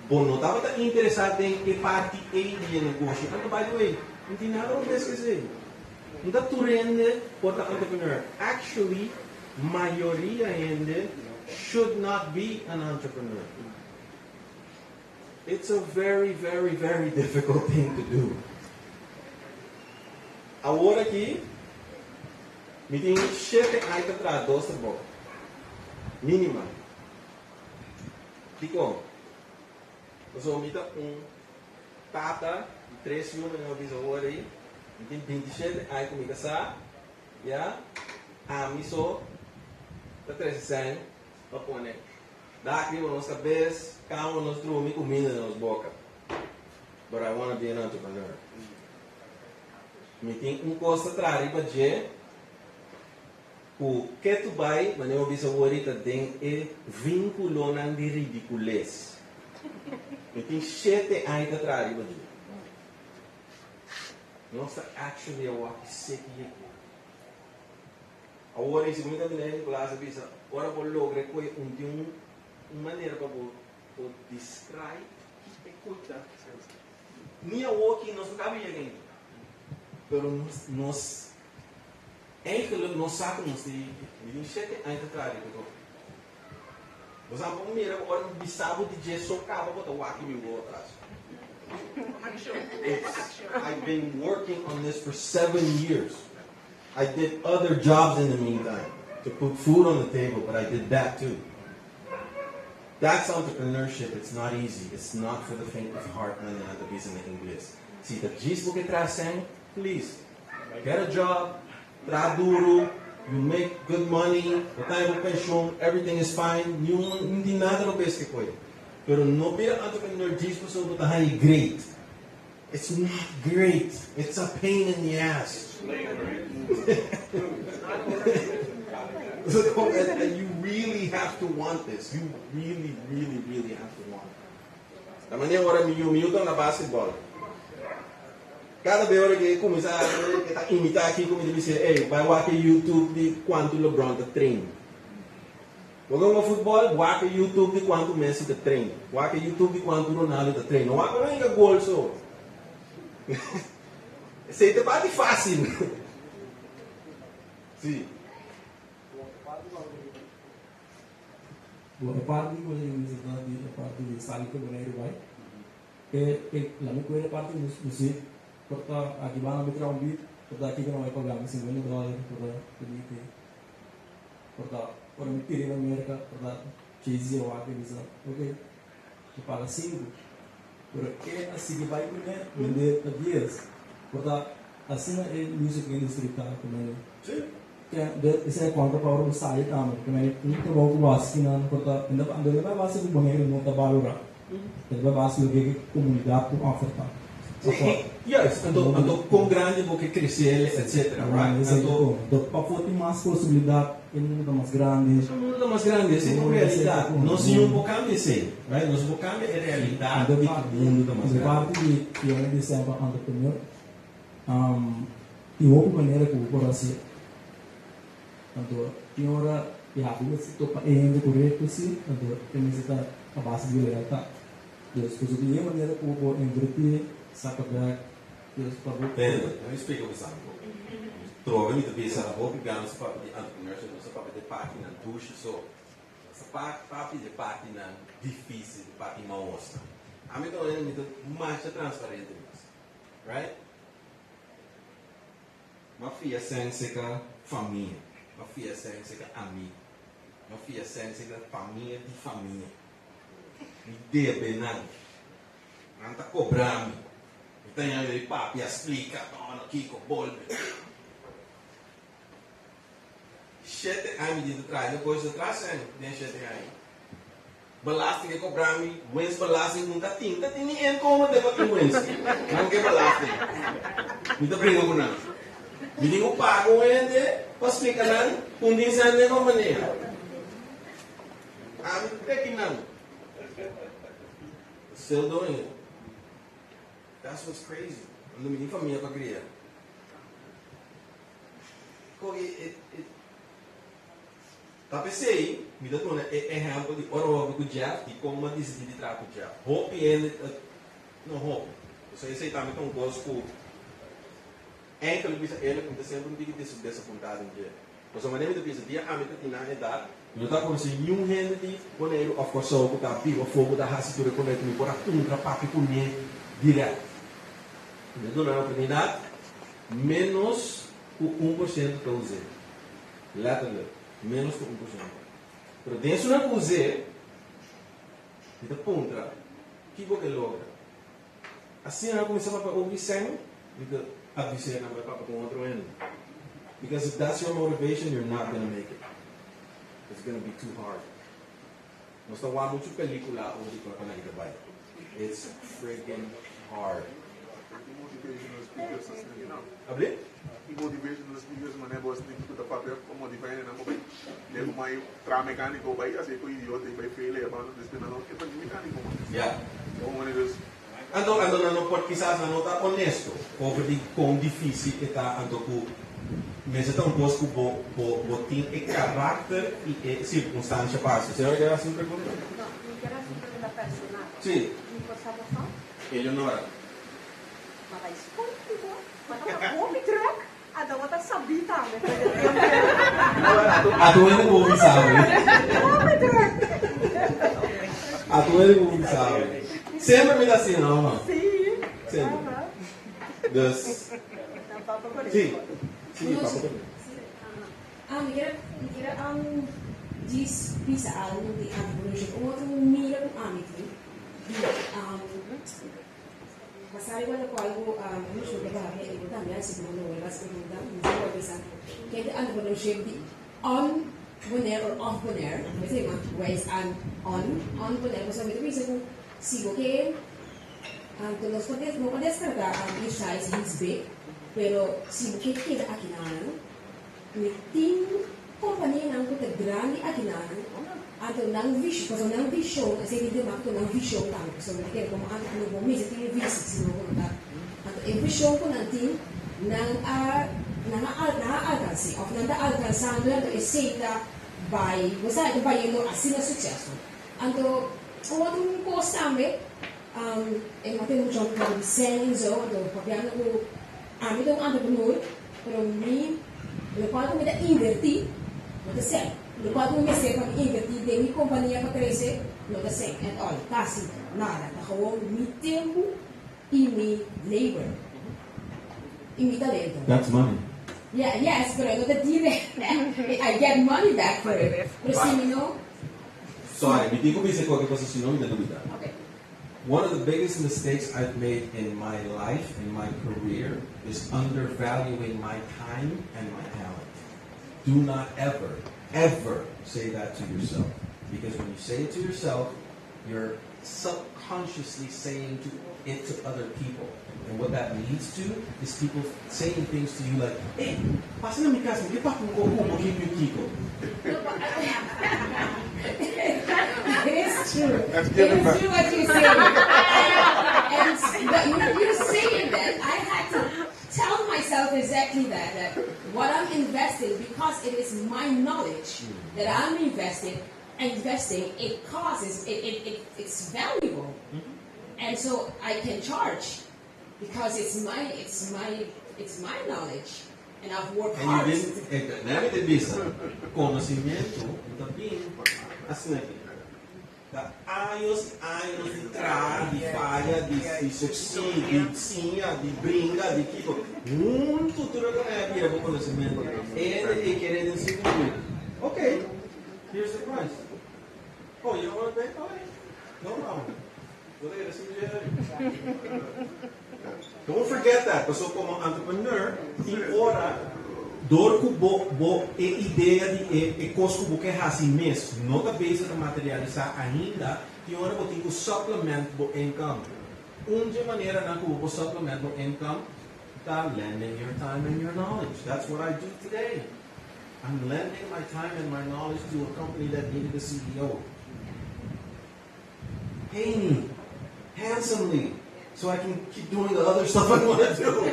bom, não estava interessado em que parte é de negócio. Então, by the way, não tem nada a esquecer. Não está turende por entrepreneur. Actually, maioria ainda should not be an entrepreneur. It's a very, very, very difficult thing to do. Agora aqui, me tem 7 anos atrás, 2 bom. Mínima. Dico, eu me dá tata, 3 anos na visa agora aí, me tem 27 anos comigo casar, já, a mim só, tá 3 anos, para pôr. Daqui a nossa cabeça, calma, nós dormimos comida na nossa boca. But I want to be an entrepreneur. Me tem coisa atrás para dizer, o que tu vai, mas eu vi ahorita tem é vínculo não de ridiculez. Me tem 7 anos atrás para dizer. Nós actually a walk sick aqui. Agora esse muito bem na classe bisa, agora vou lograr coi uma maneira para o distrair e cuidar. Minha walk nós não cabia ainda, pero nós eigenlijk nós sabemos de 27 anos atrás. Nós vamos mirar agora um bisabo de gesso cabo para o walk me vou atrás. I've been working on this for 7 years. I did other jobs in the meantime to put food on the table, but I did that too. That's entrepreneurship. It's not easy. It's not for the faint of heart and the business in English. See, the diz que trazem, please, get a job, tra duro, you make good money, no tayo pensyon, everything is fine, hindi nada no best que pwede. Pero no pira entrepreneur disco so butahan great. It's not great. It's a pain in the ass. So, and you really have to want this. You really, really, really have to want it. La manera ahora mi na basketball. Cada vez que começa a imitar aqui, como ele disse, vai watch YouTube de quanto LeBron está treino. Jogando futebol, watch YouTube de quanto Messi está treino. Watch YouTube de quanto Ronaldo está treino. Watch não é gol só. Isso aí é bastante fácil. Sim. A parte que você mencionou, a parte de sair que você vai, lá me conhece a parte de você, porque aqui vai na metrô um bit, porque aqui não vai pagar $50, porque para me tirar na América, porque cheio ou aqui visa, ok, tu paga 5, porque assim que vai vender a dias, porque assim é music industry tá também. Isso é quanto para o site também, porque não tem algo básico não, porque ainda vai básico do banheiro não tá valorado, ainda vai básico que comunidade com oferta. Yes, então com grande porque crescer, etc. Então para ter mais possibilidade em um mundo mais grande. Um mundo mais grande, essa é uma realidade. Nós não vamos cambiar isso, right? Nós vamos cambiar a realidade do mundo mais grande. Parte de eu ainda sempre entrepreneur, tem outra maneira que eu posso fazer. Então, tem hora que rápido se topa ainda correto se, então tem necessidade a base de legalidade. Deus, porque de uma maneira que eu vou invertir, saca back, Deus para você. Let me speak of something. Trova me também essa roupa que ganha essa parte de entrepreneurship, essa parte de página ducha só. Essa parte de página difícil, de página mostra. A mim também é mais transparente, right? Uma filha sem ser família. Uma filha sem ser amigo. Uma filha sem ser família de família. Me dê bem nada. Não está cobrando. Então, ele papi explica. Não, aqui com o bolbe. 7 anos de trás, depois de trás, tem 7 anos. Belasting que cobrar-me, wens belasting não está tinha. Está tinha ninguém como depois de wens. Não quer belasting. Não está brincando com nada. Me digo pago ainda. Posso explicar não? Com design de uma maneira. I'm taking none. Still doing it. That's what's crazy. Não me diga família para criar. Tá pensei, me dá uma exemplo de oro com o Jeff e como uma decidi de tratar com o Jeff. Hope ele não hope. Você sei também tão gosto. Ele bisa ele acontecendo um dia dessa vontade um dia. Mas a maneira de pensar dia a mim tem na idade. Eu estava com esse nenhum rende de boneiro of course o tá vivo fogo da raça tudo com ele por atum trapaque com ele direto. Me dá uma oportunidade menos o 1% que eu usei. Lateral menos que 1%. Pero dentro da usei de ponta que vou que logra. Assim eu comecei a ouvir sem avisar na minha papa com outro ano. Because if that's your motivation, you're not going to make it. It's going to be too hard. Nós estamos vendo muita película hoje para na Itabai. It's freaking hard. Abre? Motivational speakers mana bos ni kita papel modify na mo bay. Levo mai tra mecânico bay assim ko idiota bay fail é bano destinado que tá mecânico. Yeah. Como maneira Ando não pode quizás não tá honesto, over de quão difícil que tá ando com mas então busco botim e caráter e circunstância para isso. Você vai querer assim pergunta? Não, não quero assim pergunta personal. Sim. Não passava só? Ele não era. Mas escolhe, mas tá bom, me track. A da outra sabita, né? A tua é boa, sabe? A tua é boa, sabe? Sempre me dá assim, não, mano? Sim. Sempre. Deus. Sim. Sim, me kira diz bisa algo de entrepreneurship. Outro mira com amigo. Masari ko na ko algo ano siya ba kaya ito también siguro no wala sa pregunta minsan ko bisa kaya entrepreneurship di on bonaire or off bonaire kasi ways on bonaire so ito bisa ko sigo que kung nos descarga his size is big pero sigo que queda aqui na ni team companhia não que grande aqui na ato nang vision, kasi nang vision, kasi hindi makto nang vision lang. So, kaya kung ano mo, may sa tingin vision, sino ko na. Ato, vision ko natin, nang-alcansi, of nang-alcansando na isita by, basta ito by yung asina sukseso. Ato, kung atong cost namin, matin mo siyang pag-design, so, ato, pagyan ako, amin itong entrepreneur, pero mi, lupa ko may na-inverti, mata-set. Lupa ko may sepa inverti de mi compañía pa crece, no the same at all. Kasi nada, nakawang mi tempo y mi labor. Y mi talento. That's money. Yeah, yes, pero no te tire. I get money back for it. Pero si no... Sorry, mi dico bisa qualche cosa se non mi dubita. Okay. One of the biggest mistakes I've made in my life, in my career, is undervaluing my time and my talent. Do not ever say that to yourself. Because when you say it to yourself, you're subconsciously saying it to other people. And what that leads to is people saying things to you like, hey, pasa na mi casa, hindi pa kung kukumo yung Kiko. It is true. That's it is back. true what you say. But you're saying that, I had to tell myself exactly that what I'm investing, because it is my knowledge that I'm investing, it causes, it's valuable. And so I can charge because it's my knowledge. And I've worked hard. Nami de vista, conhecimento, também, assim aqui. Anos de trás, de falha, de succeed, de sinha, de brinca, de Kiko. Muito tudo que é via com conhecimento. Ele querendo se cumprir. Okay, here's the price. Oh, you don't want to pay? Okay, no problem. Don't forget that. Because como entrepreneur, tem hora, dor que a ideia de costo que é assim mesmo. Não da base de materializar ainda, tem hora que tem que supplement o income. De maneira na que o supplement o income, está lending your time and your knowledge. That's what I do today. I'm lending my time and my knowledge to a company that needed a CEO. Pay me handsomely so I can keep doing the other stuff I want to do.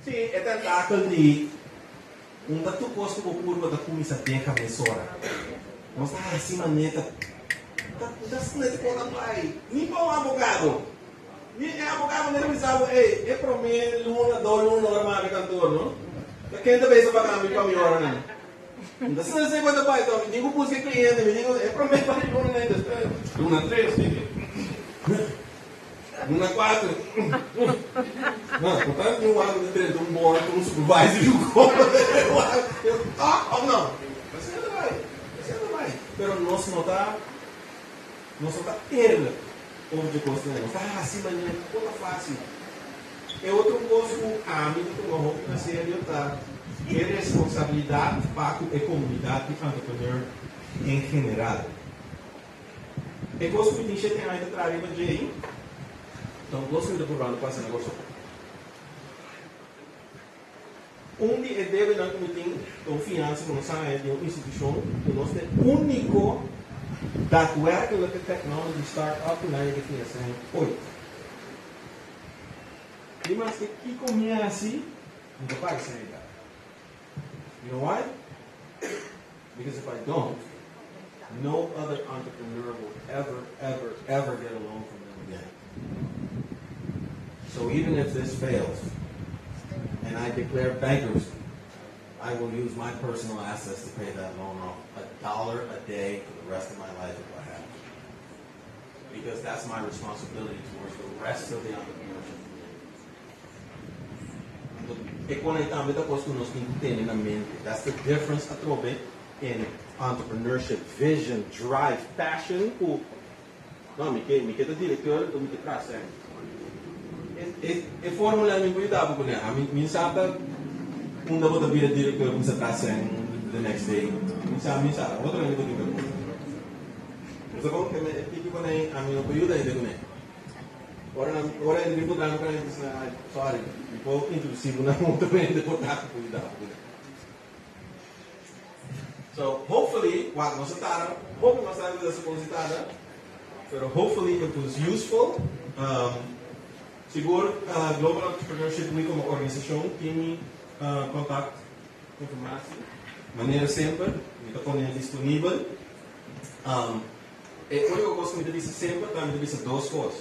Sì, è tentato di un dato costo puro da come si tenga mesora. Non sta assim maneta. Das net com a pai. Nem para um advogado. Nem é advogado nem me sabe, ei, é para mim luna normal cantor, não? Quem também se vai cambiar para melhor, né? Então se não sei quando vai, então digo busque cliente, me digo, é para mim para luna ainda. Luna 3, Luna 4. Não, portanto, um ano de três, um board, um supervisor, não. Você não vai. Pero nós não está perda onde gosta, não está assim, mas não é fácil. É outro gosto, a mim, que eu vou financeiro, tá? É responsabilidade para a comunidade de entrepreneur em geral. Eu gosto de encher tem ainda trabalho de aí. Então, gosto de provar com esse negócio. Onde é deve não tem confiança com essa instituição que nós temos único daadwerkelijke technology start-up na definição 8. E mas que conhece não vai sair da. You know why? Because if I don't, no other entrepreneur will ever get a loan from them again. So even if this fails, and I declare bankruptcy, I will use my personal assets to pay that loan off $1 a day for the rest of my life if I have to. Because that's my responsibility towards the rest of the entrepreneurship. E quando a gente está conosco nos tem na mente, that's the difference a trobe in entrepreneurship, vision, drive, passion, não, me quer diretor, eu me quer trazer. E fórmula me cuidava com ela. Me sabe quando eu vou vir a diretor, me trazer the next day. Me sabe, outra vez eu digo. Mas agora que me fique com ele, a minha período ainda com ele. Ora ele me botar no canal e disse, sorry, depois introduzir na outra vez depois tá cuidado. So hopefully, what nós estamos, hopefully nós estamos dessa positada, pero hopefully it was useful. Seguro, Global Entrepreneurship Week como organização tem contato, informação, maneira sempre, me põe disponível. E a única coisa que me diz sempre, também me diz duas coisas.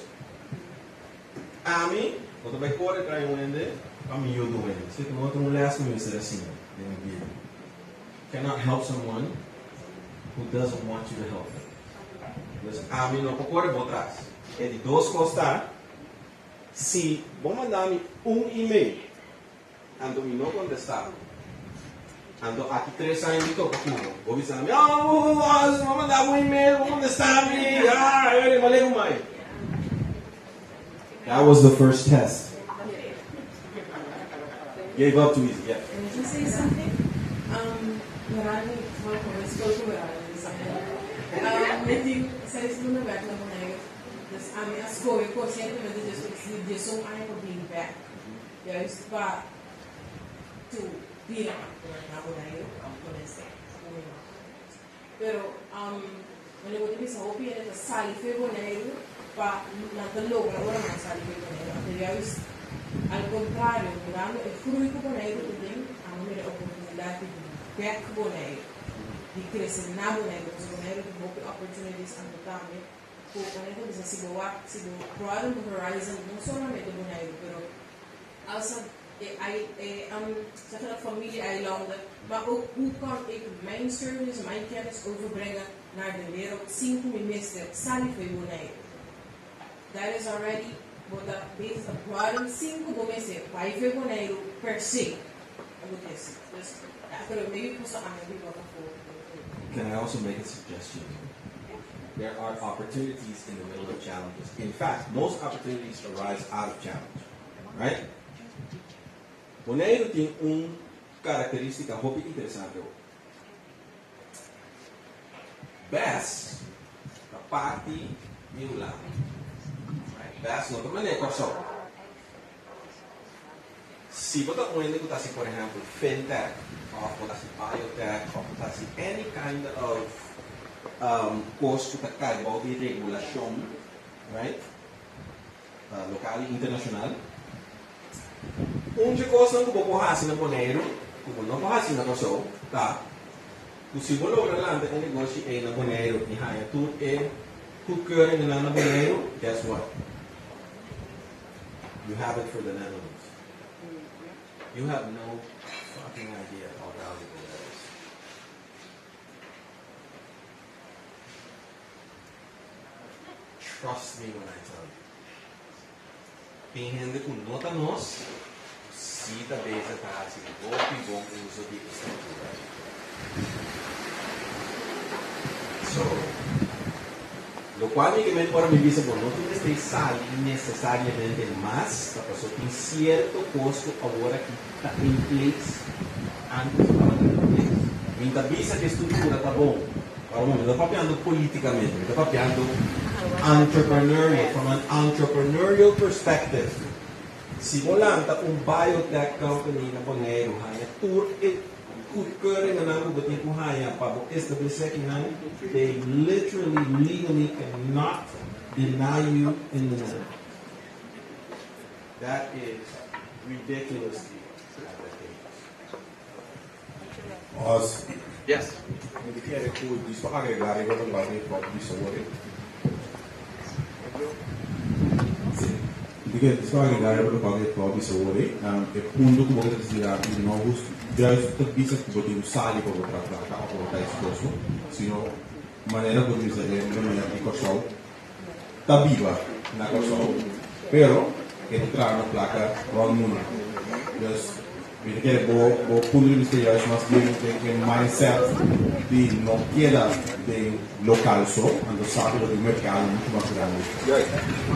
A mim, quando vai correr para um ende, para mim eu dou ele. Se tu não tem mulher, assim, eu serei assim, cannot help someone who doesn't want you to help them. Mas a mim não pode correr por trás. É de duas coisas. Se vou mandar-me e-mail, ando me não contestar, ando aqui 3 anos de toco tudo, vou avisar-me, vou mandar e-mail, vou contestar-me, eu não leio mais. That was the first test. Gave up too easy, yeah. Can you say something? Maraming mga spoke ko meeting sa isang na back na muna yun. Tapos as go, ko siyempre medyo so ayaw ko being back. Kaya is pa to be na muna yun. Pero, malibot sa hopi yan ito, sali febo na yun, pa nagdalog na wala nga sali febo na yun. Kaya is, al contrario, mula e fruit ko na yun ito din, ang may oportunidad de back ko na yun. Di crescer na mo na yun, kasi meron yung mga opportunities ang dami. Kung ano bisa sigawa, broaden the horizon, não solamente mo na yun, pero also, sa kanang familie-eilanden, maar ook hoe kan ik mijn service, mijn kennis overbrengen naar de wereld, 5 minister, sali foi bonito. That is already what the base of broaden 5 minister, vai foi bonito per se. Acontece. Pero maybe po sa amin, we want to. Can I also make a suggestion? There are opportunities in the middle of challenges. In fact, most opportunities arise out of challenge. Right? Bonaire tem característica muito interessante. Bass, a parte de lá. Bass não também é corso. Se você está por exemplo, fintech, or biotech, or any kind of course to take about the regulation, right? Local e internacional. Onde coisa que vou fazer na Bonaire, como não fazer na pessoa, tá? Se você logra lá no negócio é na Bonaire, e aí tudo é goedkeuring na Bonaire, guess what? You have it for the Netherlands. You have no fucking idea how valuable that is. Trust me when I tell you. Tem gente que nota nós, se da vez a casa, bom uso de estrutura. So, lo qual me que para me dizer, bom, não tem que estar necessariamente mas, a pessoa tem certo custo agora que está em place antes de falar de place. Então, visa que a estrutura está bom. Agora, eu estou papeando politicamente, eu estou papeando entrepreneurial, from an entrepreneurial perspective. Se volanta biotech company na Bonaire, hanya tour it goedkeuring na nang ubatin ko hanya pa establisher kinang they literally legally cannot deny you in the Netherlands. That is ridiculously advantageous. Yes. Hindi kaya ko di pa agregare ko ng bagay ko di sa worry. Hindi kaya di pa agregare ko ng bagay ko di sa worry. E punto ko bakit sila di novos. Dahil bisa ko di usali ko para ako tayo esposo. Sino manera ko di sa manera iko show. Tabiba na ko show. Pero entrar na placa wrong muna. Just Weet je, bo pulo juist mas de mindset die no queda de local so, ando sabe do mercado muito mais grande.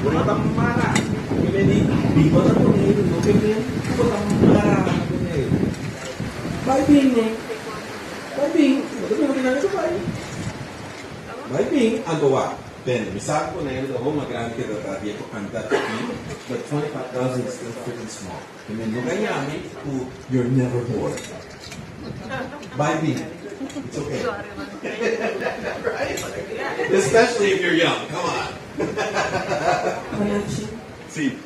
Wala tang mara. Hindi di ba na puno no kaya wala mara na Baibing, betul betul itu baik. Baibing, antoa. Then, misal ko na yun, the whole magran kita tadi ako kanta taki, but 25,000 is still pretty small. I mean, nung kanyami, you're never bored. Baibing, it's okay. Right? Especially if you're young, come on. Sí.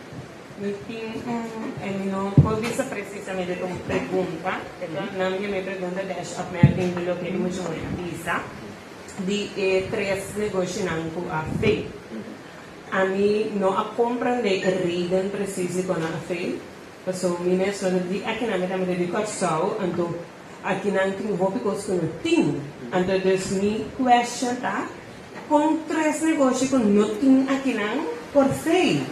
Por visa precisamente como pergunta, não me pergunta de opmerking de lo que eu já visa, de três negócios não a fei. A mim não a compra de reden preciso com a fei, porque minha só de aqui na minha de corção, então aqui não tem roupa que eu tenho, então dus me question tá, com três negócios que não tem aqui não por fei.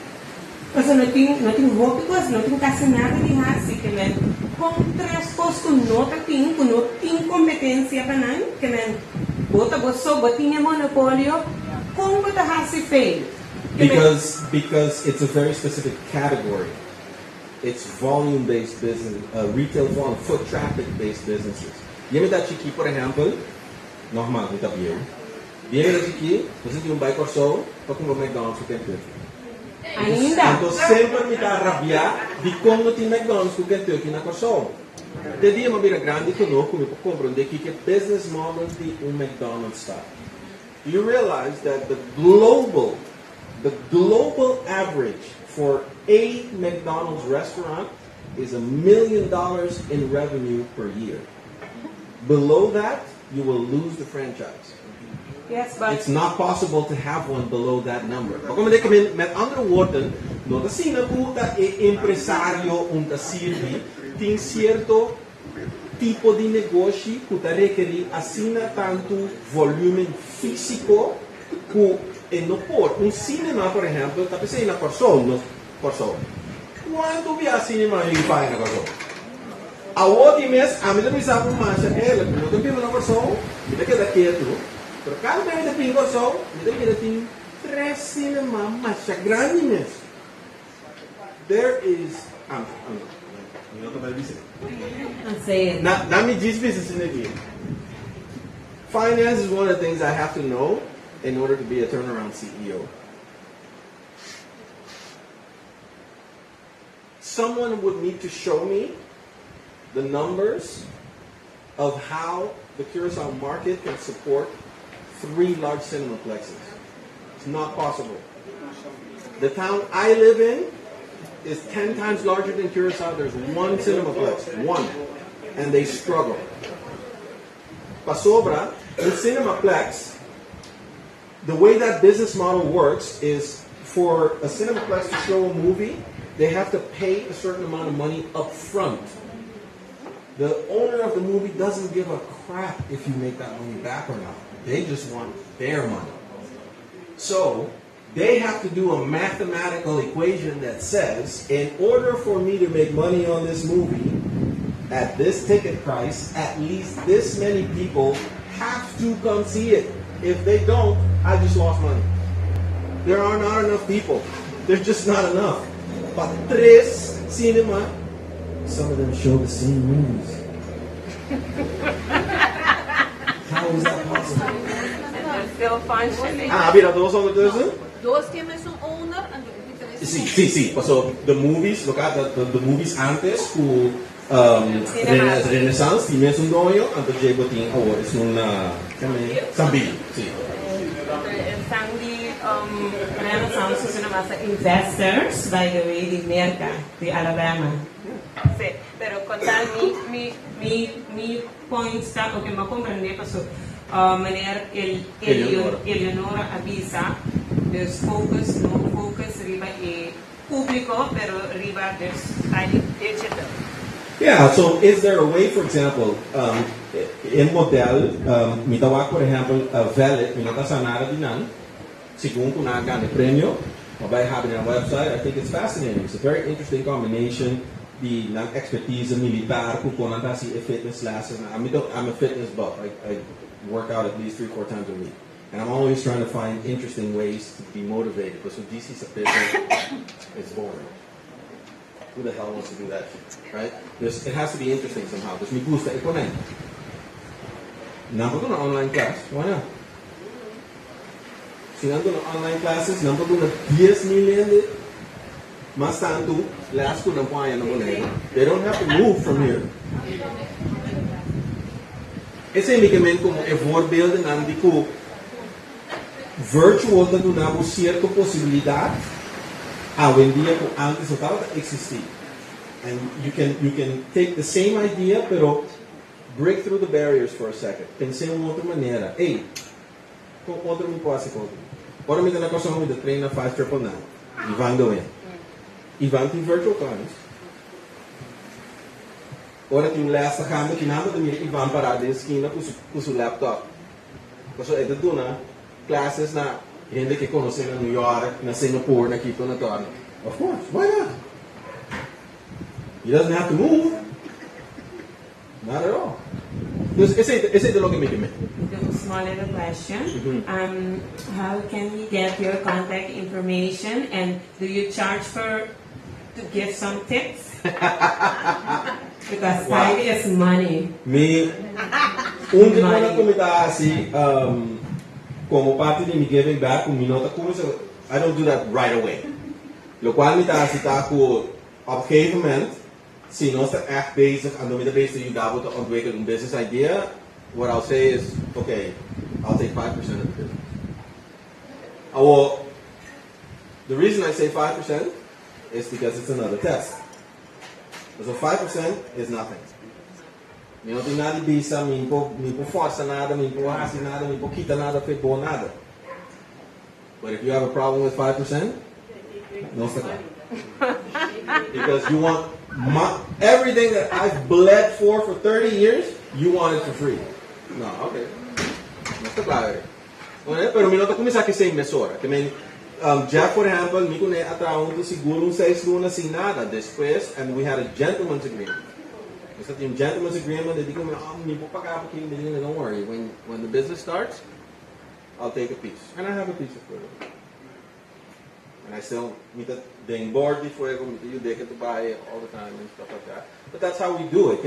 Kasi não tem roupas, não tem quase nada de raça, que nem com três coisas que não tem competência para não, que nem bota botinha monopólio, com bota raça feio. Because it's a very specific category. It's volume-based business, retail volume, foot traffic-based businesses. Yemi da Chiki, por exemplo, normal, não tá bem. Yemi da Chiki, você tem bike or so, para comprar McDonald's o tempo todo. Ainda? Então sempre me dá rabia de como tem McDonald's com Kentucky na Corsol. De dia uma bira grande que não como para compreender que business model de McDonald's está. You realize that the global average for a McDonald's restaurant is $1 million in revenue per year. Below that, you will lose the franchise. Yes, but it's not possible to have one below that number. Met andere woorden, no da sina puta e empresario un da sirvi tin cierto tipo di negoci que requer assina tanto volume físico que no por un cinema, por ejemplo, está pensando na persona. Quanto via cinema em faz na persona? A outro mês, a mim também sabe mais ela, não tem pelo na persona, me queda quieto. Pero cada vez que pingo só, eu tenho 3 cinemas mais grandes mesmo. There is, não estou bem dizendo. Não me diz business aqui. Finance is one of the things I have to know in order to be a turnaround CEO. Someone would need to show me the numbers of how the Curacao market can support 3 large cinemaplexes. It's not possible. The town I live in is 10 times larger than Curacao. There's 1 cinemaplex, 1, and they struggle. Pasobra, in cinemaplex, the way that business model works is for a cinemaplex to show a movie, they have to pay a certain amount of money up front. The owner of the movie doesn't give a crap if you make that money back or not. They just want their money. So, they have to do a mathematical equation that says, in order for me to make money on this movie, at this ticket price, at least this many people have to come see it. If they don't, I just lost money. There are not enough people. There's just not enough. But 3 cinema, some of them show the same movies. How is that possible? They're still functioning. Mira, those ondertussen? Those tienen su owner and the Sí. So the movies, look at the movies antes who Renaissance, die mensen doen en dat je wat in hoor is een Sambi. Sandy Renaissance is una masa investors, by the way, di Merca, di Alabama. Sí, pero con tal mi point está, o que me comprende, paso, meneer Eleonora avisa, dus focus, no focus, riba e público, pero riba dus digital. Yeah, so is there a way, for example, in model, mitawak, por ejemplo, valid, minatasanara dinan, sigun kung nagan premio, mabay having a website, I think it's fascinating. It's a very interesting combination die expertise militair kukonantasie fitness classes. I'm a fitness buff. I work out at least 3-4 times a week. And I'm always trying to find interesting ways to be motivated. Because with DC it's boring. Who the hell wants to do that shit, right? It has to be interesting somehow. Dus me gusta ikonen. Nampak tu na online class, why not? Sinando na online classes, nampak tu na 10 million dit. Mas tanto, last ko ng paya na moneda. They don't have to move from here. Esse unicamente como é voorbeelden aan die ko virtual dat doen na certa possibilidade hoje em dia com antes não estava existir. And you can take the same idea, pero break through the barriers for a second. Pensei em outra maneira. Ei, com outra me posso fazer. Ora me dá na coisa de treinar faz triple nine. E van doen. E van tem virtual class. Ora tem laatste gaan met die namen dan je Ivan parar de esquina com seu laptop. Porque é tudo na classes na gente que conhece na New York, na Singapore, na Quito, na Torre. Of course, why not? He doesn't have to move. Not at all. Dus ese de lo que me quemé. A small little question. How can we get your contact information, and do you charge to give some tips? Because time is money. Onde quando comida assim, como parte de me giving back, I don't do that right away. Lo qual me dá assim tá com op een gegeven moment, se nós está echt bezig aan de bezig je daar te ontwikkelen een business idea, what I'll say is, okay, I'll take 5% of the business. The reason I say 5% is because it's another test. So 5% is nothing. Me não tem nada de bisa, me não força nada, me não hace nada, me não quita nada, foi bom nada. But if you have a problem with 5%, no está claro. Because you want everything that I've bled for 30 years, you want it for free. No, okay. No está claro. Pero me não está começando a ser emissora. Jeff, for example, me conhe atraun seguro 6 lunas sem nada. Depois, and we had a gentleman's agreement. Is that the gentleman's agreement? They go, me vou pagar porque don't worry. When the business starts, I'll take a piece, and I have a piece of it. And I still meet the board before you take it to buy it all the time and stuff like that. But that's how we do it.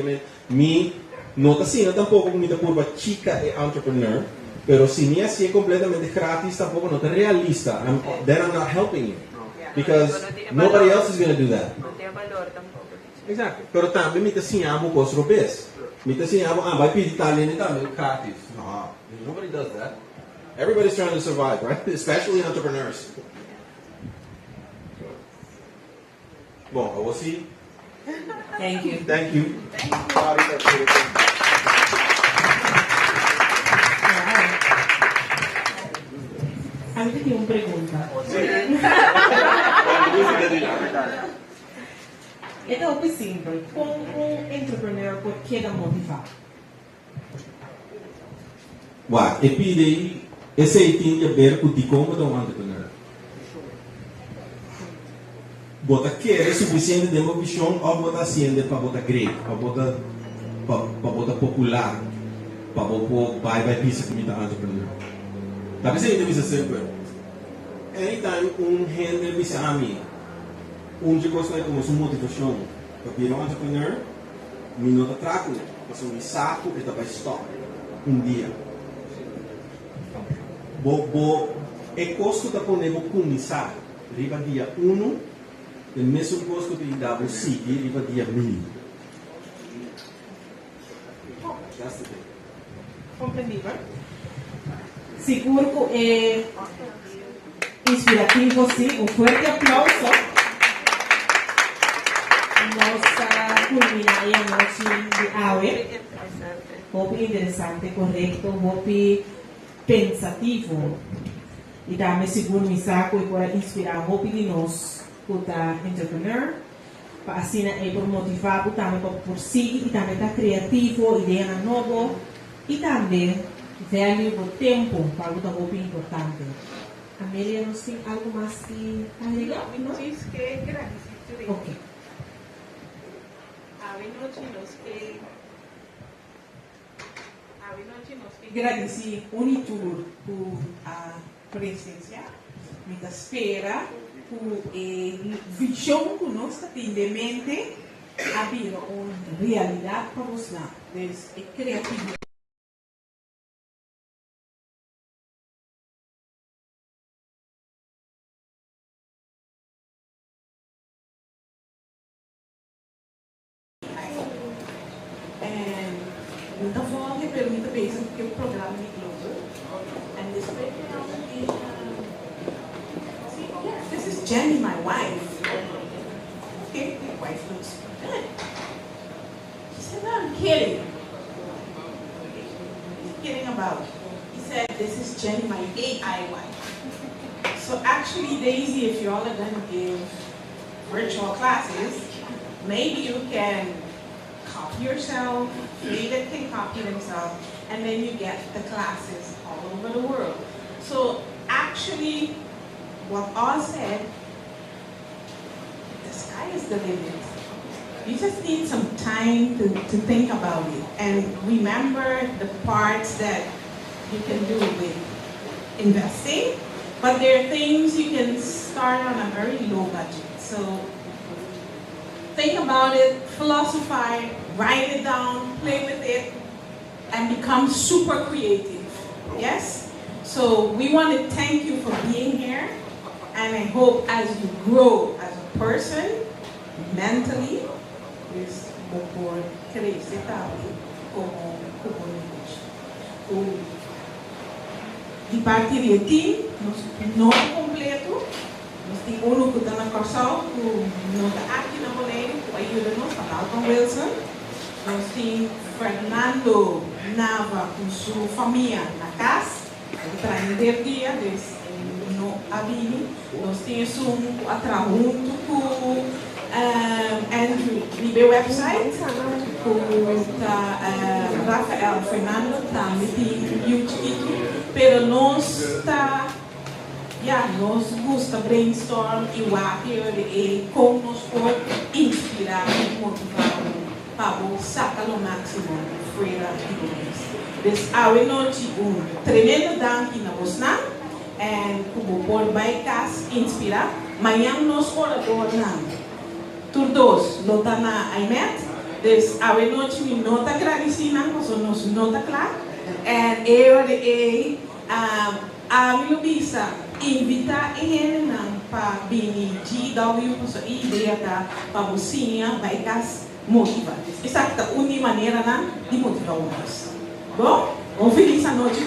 Me não tá assim, tampoco me da curva chica e entrepreneur. Pero si ni así es completamente gratis, tampoco no te realista. Then I'm not helping you. Because nobody else is going to do that. Exactly. Pero também me ensinamos com os robês. Me ensinamos, vai pedir talento também gratis. No, nobody does that. Everybody's trying to survive, right? Especially entrepreneurs. Bom, eu vou see. Thank you. Thank you. A mí tengo una pregunta. Esta é muito simples. Como um entrepreneur pode motivar? Uau, e pide esse tem a ver com como é um entrepreneur. Bota querer suficiente de uma visão ou bota sendo para botar great, para botar popular, para botar vai pisa como está entrepreneur. Tapi saya tidak bisa simple. Anytime gente bisa ami, jika saya como sua motivação para virar entrepreneur, me nota trago, mas um saco está para stop dia. É custo da poner começar, riba dia 1, o mesmo custo de dar seguir riba dia 1000. That's the thing. Compreendido? Seguro que é inspirativo, sim. Um forte aplauso. Nós culminamos a noite de hoje. Muito interessante, correto, muito pensativo. E também seguro me saco e para inspirar muito de nós, como entrepreneur, para assim é por motivar, também para prosseguir e também estar criativo, ideia nova e também value do tempo para o muito importante. Amélia, não tem algo mais que agregar? Diz que é grande. Ok. Agradecer Unitur por a presença, me espera por a visão que nós temos em mente, abrir uma realidade para nós lá, é criatividade. Muita voz pergunta bem porque o programa de Globo. And this this is Jenny, my wife. Okay, my wife looks good. She said, no, I'm kidding. He's kidding about. He said, this is Jenny, my AI wife. So actually, Daisy, if you all are going to give virtual classes, maybe you can copy yourself, they can copy themselves, and then you get the classes all over the world. So actually, what Oz said, the sky is the limit. You just need some time to think about it and remember the parts that you can do with investing, but there are things you can start on a very low budget. So think about it, philosophize, write it down, play with it, and become super creative. Yes? So we want to thank you for being here, and I hope as you grow as a person, mentally, is por crescer também como negócio. De parte de ti, não completo, nós temos um que está na Corsal, que não está aqui na Boleiro, que ajuda-nos a falar com Wilson. Nós temos Fernando Nava com sua família na casa, para dia, no Abini. Nós temos junto com Andrew, the website, com Rafael Fernando, também tem YouTube, pero nós está nós gosta brainstorm e como nós pode inspirar e motivar para sacar o máximo fora de nós. Então, noite tremendo dank na Bosna e como pode baicas inspirar. Amanhã nós orador não. Todos nota na IMET. Então, a noite me nota agradecida, nós nota claro. E a Luísa invita ele para vir de dar uma ideia para você, vai motivar. Essa é a única maneira de motivar nós. Bom, feliz noite.